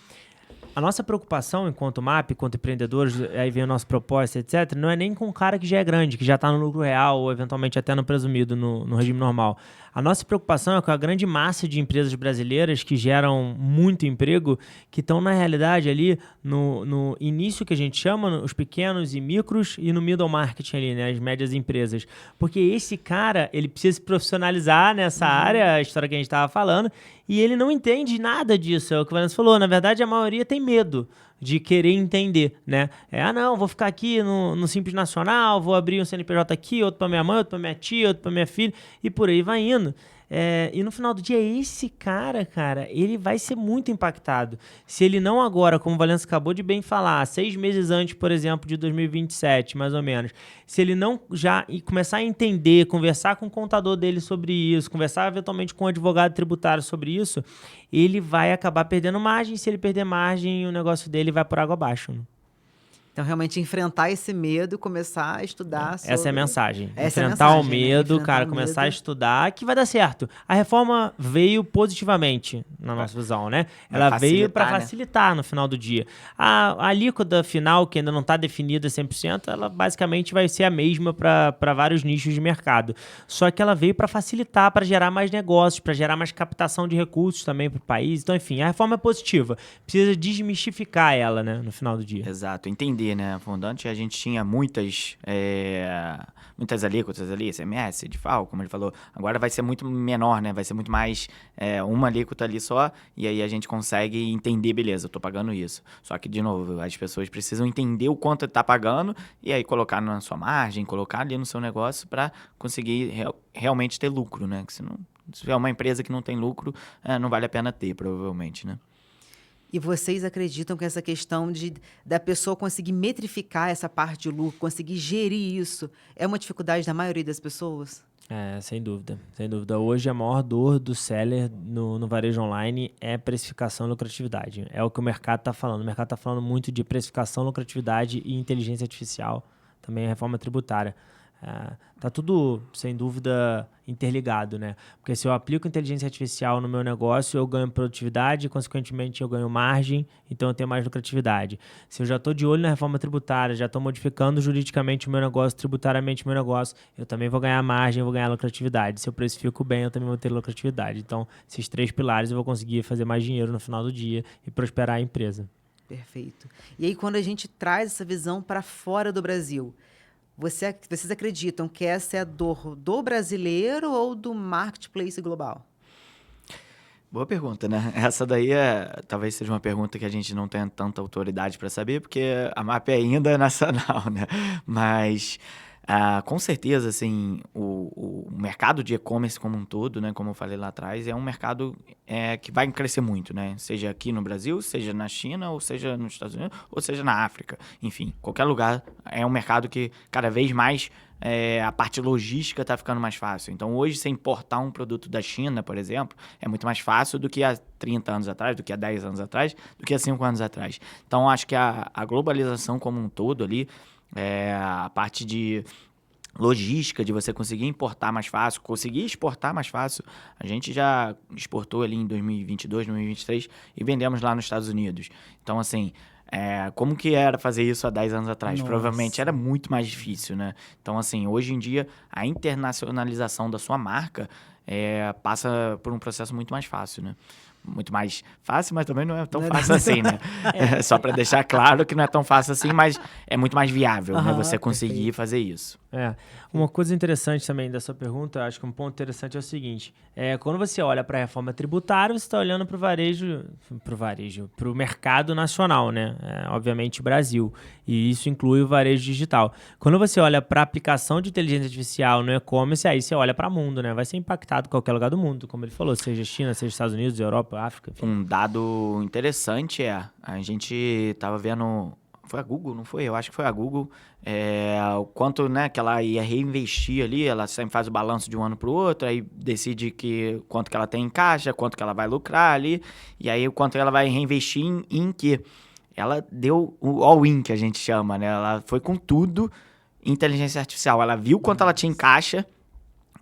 A nossa preocupação enquanto MAP, enquanto empreendedores, aí vem o nosso propósito, etc., não é nem com o cara que já é grande, que já está no lucro real ou eventualmente até no presumido, no regime normal. A nossa preocupação é com a grande massa de empresas brasileiras que geram muito emprego, que estão na realidade ali no início que a gente chama, os pequenos e micros e no middle market ali, né, as médias empresas. Porque esse cara, ele precisa se profissionalizar nessa área, a história que a gente estava falando, e ele não entende nada disso, é o que o Vanessa falou. Na verdade, a maioria tem medo de querer entender, né? Não, vou ficar aqui no Simples Nacional, vou abrir um CNPJ aqui, outro para minha mãe, outro para minha tia, outro para minha filha, e por aí vai indo. E no final do dia, esse cara, ele vai ser muito impactado. Se ele não agora, como o Valença acabou de bem falar, 6 meses antes, por exemplo, de 2027, mais ou menos, se ele não já começar a entender, conversar com o contador dele sobre isso, conversar eventualmente com o advogado tributário sobre isso, ele vai acabar perdendo margem. Se ele perder margem, o negócio dele vai por água abaixo, né? Então, realmente, enfrentar esse medo, começar a estudar sobre... Essa é a mensagem. Essa enfrentar é a mensagem, o medo, Enfrentar cara, o começar a medo. estudar, que vai dar certo. A reforma veio positivamente, na nossa visão, né? Ela veio para facilitar no final do dia. A alíquota final, que ainda não está definida 100%, ela basicamente vai ser a mesma para vários nichos de mercado. Só que ela veio para facilitar, para gerar mais negócios, para gerar mais captação de recursos também para o país. Então, enfim, a reforma é positiva. Precisa desmistificar ela, né, no final do dia. Exato, entender, né? Fundante, a gente tinha muitas alíquotas ali, ICMS, DIFAL, como ele falou. Agora vai ser muito menor, né? Vai ser muito mais uma alíquota ali só, e aí a gente consegue entender, beleza, eu tô pagando isso. Só que, de novo, as pessoas precisam entender o quanto tá pagando e aí colocar na sua margem, colocar ali no seu negócio para conseguir realmente ter lucro, né? Que se é uma empresa que não tem lucro, não vale a pena ter, provavelmente, né? E vocês acreditam que essa questão da pessoa conseguir metrificar essa parte de lucro, conseguir gerir isso, é uma dificuldade da maioria das pessoas? Sem dúvida. Sem dúvida. Hoje a maior dor do seller no varejo online é precificação e lucratividade. É o que o mercado está falando. O mercado está falando muito de precificação, lucratividade e inteligência artificial. Também a reforma tributária. Tá tudo, sem dúvida, interligado, né? Porque se eu aplico inteligência artificial no meu negócio, eu ganho produtividade, consequentemente eu ganho margem, então eu tenho mais lucratividade. Se eu já estou de olho na reforma tributária, já estou modificando juridicamente o meu negócio, tributariamente o meu negócio, eu também vou ganhar margem, eu vou ganhar lucratividade. Se eu precifico bem, eu também vou ter lucratividade. Então, esses 3 pilares eu vou conseguir fazer mais dinheiro no final do dia e prosperar a empresa. Perfeito. E aí, quando a gente traz essa visão para fora do Brasil, vocês acreditam que essa é a dor do brasileiro ou do marketplace global? Boa pergunta, né? Essa daí talvez seja uma pergunta que a gente não tenha tanta autoridade para saber, porque a MAP ainda é nacional, né? Mas com certeza, assim, o mercado de e-commerce como um todo, né? Como eu falei lá atrás, é um mercado que vai crescer muito, né? Seja aqui no Brasil, seja na China, ou seja nos Estados Unidos, ou seja na África. Enfim, qualquer lugar é um mercado que cada vez mais a parte logística está ficando mais fácil. Então, hoje, você importar um produto da China, por exemplo, é muito mais fácil do que há 30 anos atrás, do que há 10 anos atrás, do que há 5 anos atrás. Então, acho que a globalização como um todo ali, a parte de logística, de você conseguir importar mais fácil, conseguir exportar mais fácil. A gente já exportou ali em 2022, 2023 e vendemos lá nos Estados Unidos. Então, assim, como que era fazer isso há 10 anos atrás? Nossa. Provavelmente era muito mais difícil, né? Então, assim, hoje em dia, a internacionalização da sua marca passa por um processo muito mais fácil, né? Muito mais fácil, mas também não é tão fácil assim, né? Só para deixar claro que não é tão fácil assim, mas é muito mais viável, né? Você conseguir fazer isso. Uma coisa interessante também dessa pergunta, acho que um ponto interessante é o seguinte, quando você olha para a reforma tributária, você está olhando para o mercado nacional, né? Obviamente Brasil, e isso inclui o varejo digital. Quando você olha para a aplicação de inteligência artificial no e-commerce, aí você olha para o mundo, né? Vai ser impactado em qualquer lugar do mundo, como ele falou, seja China, seja Estados Unidos, Europa, África. Enfim. Um dado interessante a gente estava vendo... Foi a Google, não foi? Eu acho que foi a Google. O quanto, né, que ela ia reinvestir ali, ela sempre faz o balanço de um ano para o outro, aí decide quanto que ela tem em caixa, quanto que ela vai lucrar ali, e aí o quanto ela vai reinvestir em quê? Ela deu o all-in, que a gente chama, né? Ela foi com tudo em inteligência artificial. Ela viu quanto ela tinha em caixa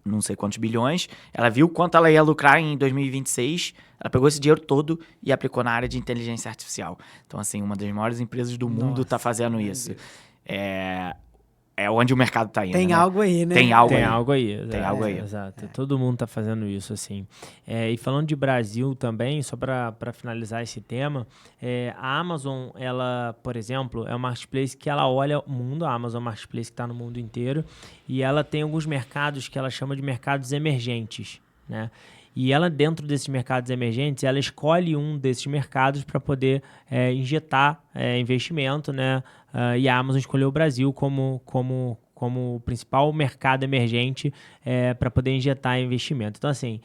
não sei quantos bilhões, ela viu quanto ela ia lucrar em 2026, ela pegou esse dinheiro todo e aplicou na área de inteligência artificial. Então, assim, uma das maiores empresas do mundo está fazendo isso. É onde o mercado está indo, Tem algo aí, né? Tem algo aí. Tem algo aí. Exato. Todo mundo tá fazendo isso, assim. E falando de Brasil também, só para finalizar esse tema, a Amazon, ela, por exemplo, é uma marketplace que ela olha o mundo, a Amazon é uma marketplace que está no mundo inteiro, e ela tem alguns mercados que ela chama de mercados emergentes, né? E ela, dentro desses mercados emergentes, ela escolhe um desses mercados para poder injetar investimento, né? E a Amazon escolheu o Brasil como o principal mercado emergente para poder injetar investimento. Então, assim,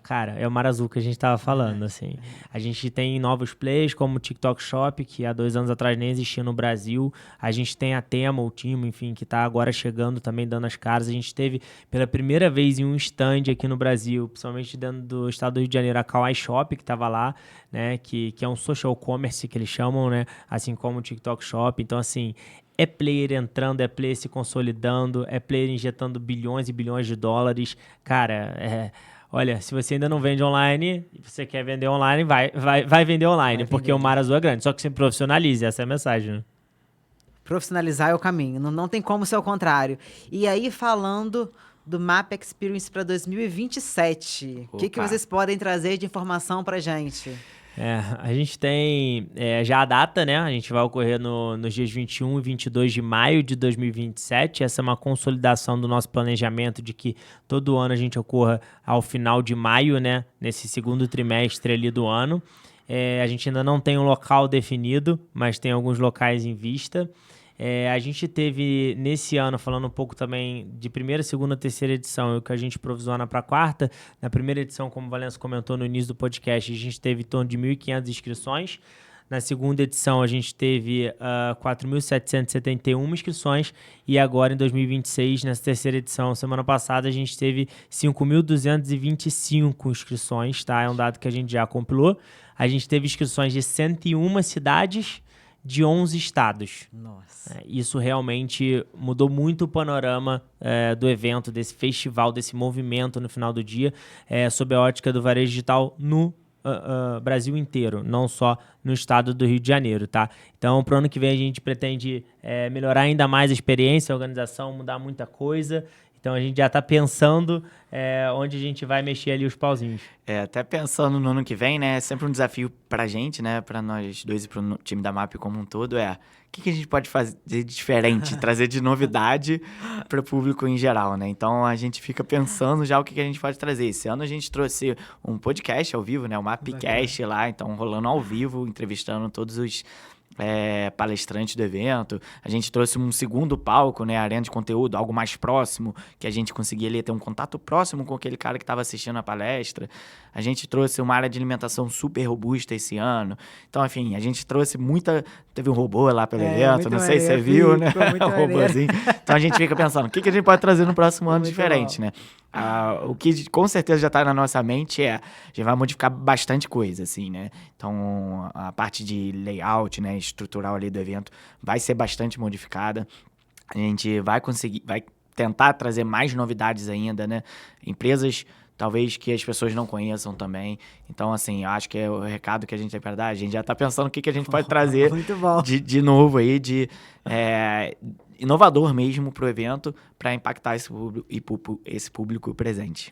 cara, é o mar azul que a gente estava falando, assim. A gente tem novos players como o TikTok Shop, que há 2 anos atrás nem existia no Brasil. A gente tem a Temu, o Timo, enfim, que está agora chegando também, dando as caras. A gente teve, pela primeira vez, em um stand aqui no Brasil, principalmente dentro do estado do Rio de Janeiro, a Kawaii Shop, que estava lá, né, que é um social commerce que eles chamam, né, assim como o TikTok Shop. Então, assim, é player entrando, é player se consolidando, é player injetando bilhões e bilhões de dólares. Cara, olha, se você ainda não vende online, você quer vender online, vai vender online, porque o mar azul é grande. Só que se profissionalize, essa é a mensagem, né? Profissionalizar é o caminho, não tem como ser o contrário. E aí, falando do Map Experience para 2027, o que vocês podem trazer de informação pra gente? A gente tem já a data, né? A gente vai ocorrer nos dias 21 e 22 de maio de 2027. Essa é uma consolidação do nosso planejamento de que todo ano a gente ocorra ao final de maio, né? Nesse segundo trimestre ali do ano. A gente ainda não tem um local definido, mas tem alguns locais em vista. A gente teve, nesse ano, falando um pouco também de primeira, segunda, terceira edição, e o que a gente provisiona para a quarta. Na primeira edição, como o Valença comentou no início do podcast, a gente teve em torno de 1.500 inscrições. Na segunda edição, a gente teve 4.771 inscrições. E agora, em 2026, nessa terceira edição, semana passada, a gente teve 5.225 inscrições, tá? É um dado que a gente já compilou. A gente teve inscrições de 101 cidades, de 11 estados. Nossa. Isso realmente mudou muito o panorama do evento, desse festival, desse movimento no final do dia, sob a ótica do varejo digital no Brasil inteiro, não só no estado do Rio de Janeiro, tá? Então, para o ano que vem, a gente pretende melhorar ainda mais a experiência, a organização, mudar muita coisa. Então, a gente já está pensando onde a gente vai mexer ali os pauzinhos. Até pensando no ano que vem, né? É sempre um desafio pra gente, né? Pra nós dois e pro time da MAP como um todo, o que a gente pode fazer de diferente, trazer de novidade para o público em geral, né? Então, a gente fica pensando já o que a gente pode trazer. Esse ano a gente trouxe um podcast ao vivo, né? O Mapcast lá, então rolando ao vivo, entrevistando todos os palestrantes do evento. A gente trouxe um segundo palco, né, arena de conteúdo, algo mais próximo, que a gente conseguia ali ter um contato próximo com aquele cara que estava assistindo a palestra. A gente trouxe uma área de alimentação super robusta esse ano. Então, enfim, a gente trouxe teve um robô lá pelo evento, não sei se você viu, né? Um robôzinho. Então, a gente fica pensando, o que a gente pode trazer no próximo ano diferente, né? O que com certeza já está na nossa mente a gente vai modificar bastante coisa, assim, né? Então, a parte de layout, né, estrutural ali do evento vai ser bastante modificada. A gente vai tentar trazer mais novidades ainda, né? Empresas talvez que as pessoas não conheçam também. Então, assim, eu acho que é o recado que a gente tem para dar. A gente já está pensando o que a gente pode trazer de novo aí, inovador mesmo para o evento, para impactar esse público presente.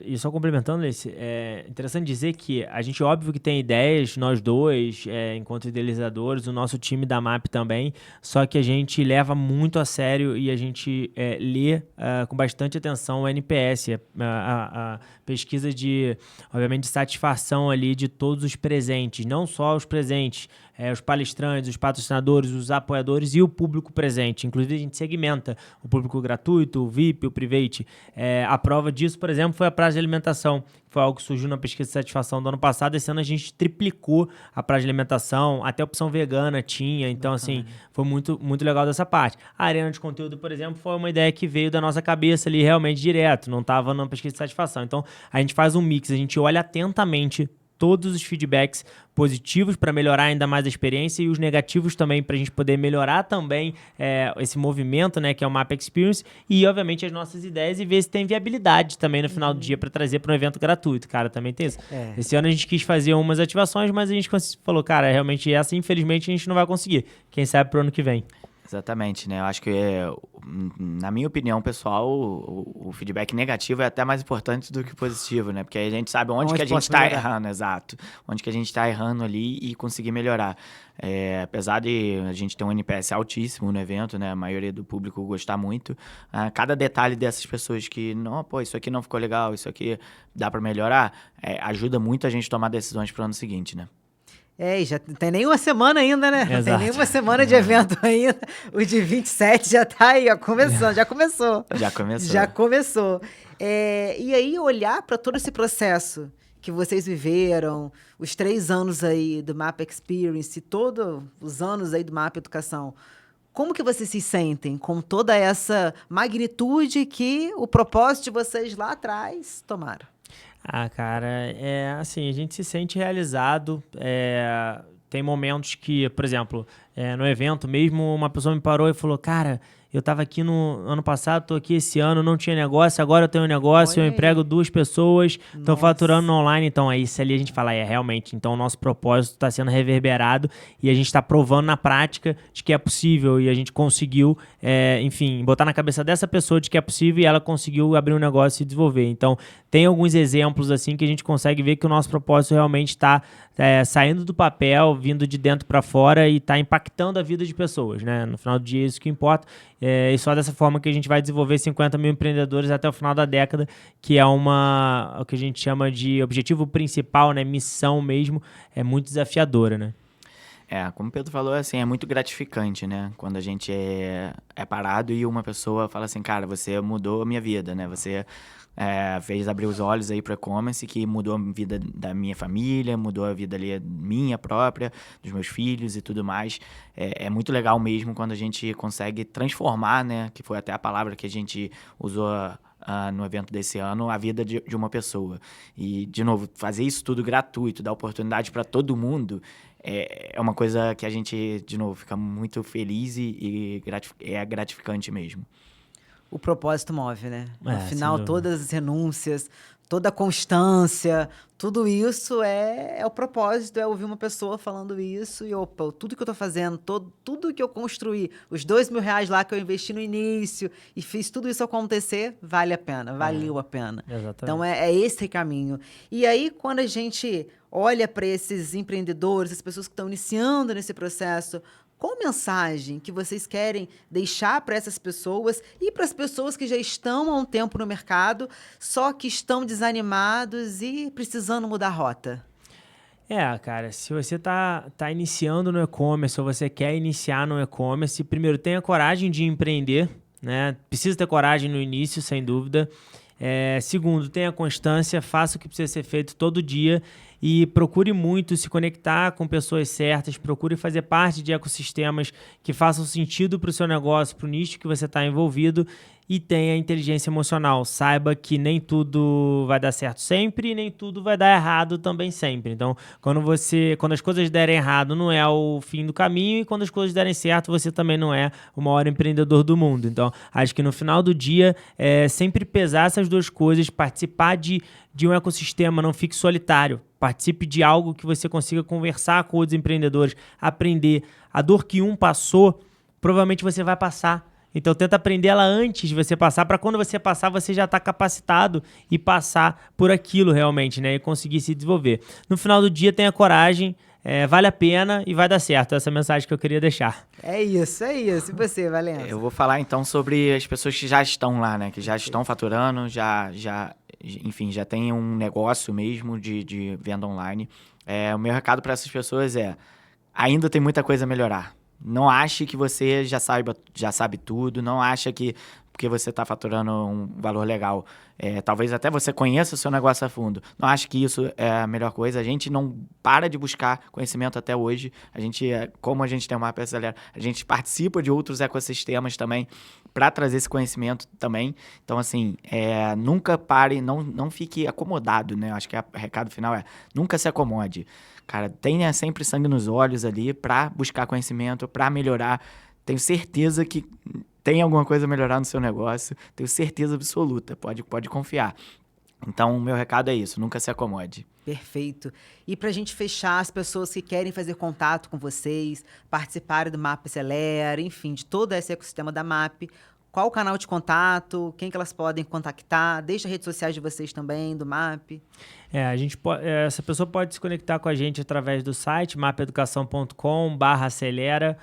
E só complementando, é interessante dizer que a gente, óbvio que tem ideias, nós dois, enquanto idealizadores, o nosso time da MAP também, só que a gente leva muito a sério e a gente lê com bastante atenção o NPS, a pesquisa de, obviamente, de satisfação ali de todos os presentes, não só os presentes, os palestrantes, os patrocinadores, os apoiadores e o público presente. Inclusive, a gente segmenta o público gratuito, o VIP, o Private. A prova disso, por exemplo, foi a praça de alimentação. Foi algo que surgiu na pesquisa de satisfação do ano passado. Esse ano a gente triplicou a praça de alimentação, até a opção vegana tinha. Então, assim, foi muito, muito legal dessa parte. A arena de conteúdo, por exemplo, foi uma ideia que veio da nossa cabeça ali realmente direto, não estava na pesquisa de satisfação. Então, a gente faz um mix, a gente olha atentamente todos os feedbacks positivos para melhorar ainda mais a experiência e os negativos também para a gente poder melhorar também esse movimento, né, que é o Mapa Experience, e obviamente as nossas ideias e ver se tem viabilidade também no final do dia para trazer para um evento gratuito, cara, também tem isso. Esse ano a gente quis fazer umas ativações, mas a gente falou, cara, realmente essa infelizmente a gente não vai conseguir, quem sabe pro ano que vem. Exatamente, né? Eu acho que, na minha opinião, pessoal, o feedback negativo é até mais importante do que positivo, né? Porque aí a gente sabe onde que a gente está errando, exato. Onde que a gente está errando ali e conseguir melhorar. Apesar de a gente ter um NPS altíssimo no evento, né? A maioria do público gostar muito. Cada detalhe dessas pessoas que, não, pô, isso aqui não ficou legal, isso aqui dá para melhorar, ajuda muito a gente a tomar decisões pro ano seguinte, né? E já tem nem uma semana ainda, né? Exato. Não tem nem uma semana de evento ainda. O de 27 já tá aí, ó, começando, já começou. Já começou. E aí, olhar para todo esse processo que vocês viveram, os 3 anos aí do Mapa Experience, todos os anos aí do Mapa Educação, como que vocês se sentem com toda essa magnitude que o propósito de vocês lá atrás tomaram? Cara, assim, a gente se sente realizado. Tem momentos que, por exemplo, no evento mesmo, uma pessoa me parou e falou, cara, eu tava aqui no ano passado, tô aqui esse ano, não tinha negócio, agora eu tenho um negócio, eu emprego 2 pessoas, tô faturando no online, então isso ali a gente fala, realmente, então o nosso propósito tá sendo reverberado e a gente tá provando na prática de que é possível e a gente conseguiu, enfim, botar na cabeça dessa pessoa de que é possível e ela conseguiu abrir um negócio e desenvolver. Então, tem alguns exemplos assim que a gente consegue ver que o nosso propósito realmente está saindo do papel, vindo de dentro para fora e está impactando a vida de pessoas, né? No final do dia, isso que importa. E só dessa forma que a gente vai desenvolver 50 mil empreendedores até o final da década, que é o que a gente chama de objetivo principal, né? Missão mesmo, é muito desafiadora, né? Como o Pedro falou, assim, é muito gratificante, né? Quando a gente é parado e uma pessoa fala assim, cara, você mudou a minha vida, né? Você fez abrir os olhos aí para e-commerce, que mudou a vida da minha família, mudou a vida ali minha própria, dos meus filhos e tudo mais. É muito legal mesmo quando a gente consegue transformar, né? Que foi até a palavra que a gente usou no evento desse ano, a vida de uma pessoa. E, de novo, fazer isso tudo gratuito, dar oportunidade para todo mundo, é uma coisa que a gente, de novo, fica muito feliz e é gratificante mesmo. O propósito move, né? No final, todas as renúncias, toda a constância, tudo isso é o propósito, é ouvir uma pessoa falando isso e, opa, tudo que eu tô fazendo, tudo que eu construí, os R$2.000 lá que eu investi no início e fiz tudo isso acontecer, vale a pena, valeu a pena. Exatamente. Então, é esse caminho. E aí, quando a gente olha para esses empreendedores, as pessoas que estão iniciando nesse processo, qual mensagem que vocês querem deixar para essas pessoas e para as pessoas que já estão há um tempo no mercado, só que estão desanimados e precisando mudar a rota? Cara, se você tá iniciando no e-commerce ou você quer iniciar no e-commerce, primeiro, tenha coragem de empreender, né? Precisa ter coragem no início, sem dúvida. Segundo, tenha constância, faça o que precisa ser feito todo dia e procure muito se conectar com pessoas certas, procure fazer parte de ecossistemas que façam sentido para o seu negócio, para o nicho que você está envolvido e tenha inteligência emocional. Saiba que nem tudo vai dar certo sempre e nem tudo vai dar errado também sempre. Então, quando as coisas derem errado, não é o fim do caminho e quando as coisas derem certo, você também não é o maior empreendedor do mundo. Então, acho que no final do dia, sempre pesar essas duas coisas, participar de um ecossistema, não fique solitário. Participe de algo que você consiga conversar com outros empreendedores, aprender. A dor que um passou, provavelmente você vai passar. Então, tenta aprender ela antes de você passar, para quando você passar, você já está capacitado e passar por aquilo realmente, né? E conseguir se desenvolver. No final do dia, tenha coragem, vale a pena e vai dar certo. Essa é a mensagem que eu queria deixar. É isso. E você, Valença? Eu vou falar, então, sobre as pessoas que já estão lá, né? Que já estão faturando, enfim, já tem um negócio mesmo de venda online. O meu recado para essas pessoas ainda tem muita coisa a melhorar. Não ache que você já sabe tudo, não acha que porque você está faturando um valor legal. Talvez até você conheça o seu negócio a fundo. Não acho que isso é a melhor coisa. A gente não para de buscar conhecimento até hoje. Como a gente tem o Map Acelera, a gente participa de outros ecossistemas também para trazer esse conhecimento também. Então, assim, nunca pare, não fique acomodado, né? Acho que o recado final nunca se acomode. Cara, tenha sempre sangue nos olhos ali para buscar conhecimento, para melhorar. Tenho certeza que tem alguma coisa a melhorar no seu negócio. Tenho certeza absoluta. Pode confiar. Então, o meu recado é isso. Nunca se acomode. Perfeito. E para a gente fechar, as pessoas que querem fazer contato com vocês, participarem do Map Acelera, enfim, de todo esse ecossistema da MAP, qual o canal de contato? Quem que elas podem contactar? Deixa as redes sociais de vocês também, do MAP. Essa pessoa pode se conectar com a gente através do site mapeducação.com/acelera.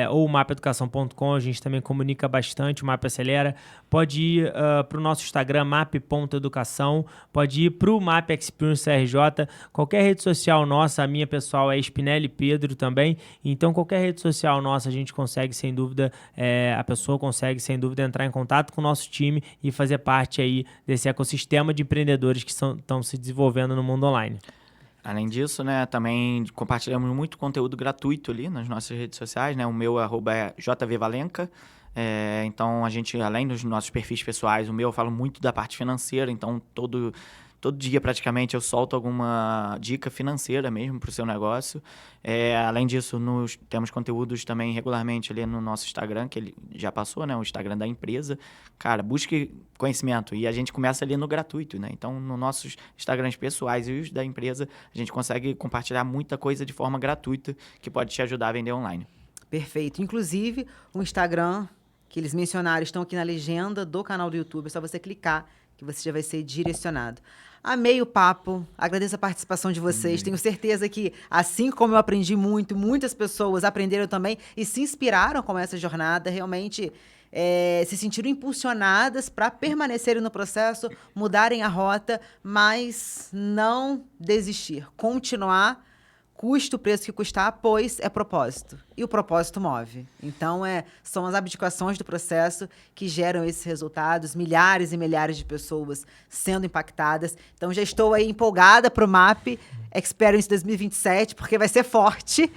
Ou mapeducação.com, a gente também comunica bastante, o Map Acelera. Pode ir para o nosso Instagram, map.educação, pode ir para o Map Experience RJ, qualquer rede social nossa, a minha pessoal é Spinelli Pedro também, então qualquer rede social nossa a gente consegue, sem dúvida, a pessoa consegue, sem dúvida, entrar em contato com o nosso time e fazer parte aí desse ecossistema de empreendedores que estão se desenvolvendo no mundo online. Além disso, né, também compartilhamos muito conteúdo gratuito ali nas nossas redes sociais, né? O meu arroba é jvvalenca. Então, a gente, além dos nossos perfis pessoais, o meu eu falo muito da parte financeira, então todo dia, praticamente, eu solto alguma dica financeira mesmo para o seu negócio. Além disso, temos conteúdos também regularmente ali no nosso Instagram, que ele já passou, né? O Instagram da empresa. Cara, busque conhecimento. E a gente começa ali no gratuito, né? Então, nos nossos Instagrams pessoais e os da empresa, a gente consegue compartilhar muita coisa de forma gratuita que pode te ajudar a vender online. Perfeito. Inclusive, o Instagram que eles mencionaram estão aqui na legenda do canal do YouTube. É só você clicar que você já vai ser direcionado. Amei o papo, agradeço a participação de vocês. Tenho certeza que, assim como eu aprendi muito, muitas pessoas aprenderam também e se inspiraram com essa jornada, realmente se sentiram impulsionadas para permanecerem no processo, mudarem a rota, mas não desistir, continuar, custe o preço que custar, pois é propósito. E o propósito move. Então, são as abdicações do processo que geram esses resultados, milhares e milhares de pessoas sendo impactadas. Então, já estou aí empolgada para o MAP Experience 2027, porque vai ser forte.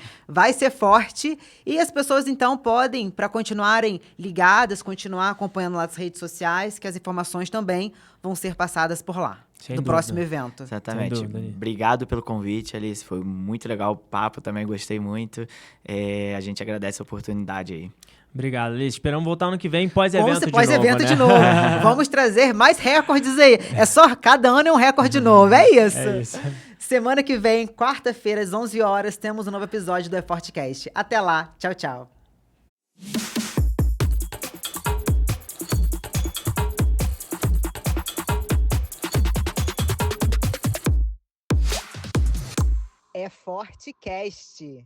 E as pessoas, então, podem, para continuarem ligadas, continuar acompanhando lá nas redes sociais, que as informações também vão ser passadas por lá. Sem do dúvida. Próximo evento. Exatamente. Sem dúvida. Obrigado pelo convite, Alice. Foi muito legal o papo, também gostei muito. A gente agradece a oportunidade aí. Obrigado, Alice. Esperamos voltar ano que vem, pós-evento de novo. Pós-evento né? de novo. Vamos trazer mais recordes aí. Cada ano é um recorde novo. É isso. É isso. Semana que vem, quarta-feira, às 11 horas, temos um novo episódio do eFortecast. Até lá. Tchau, tchau. eFortecast.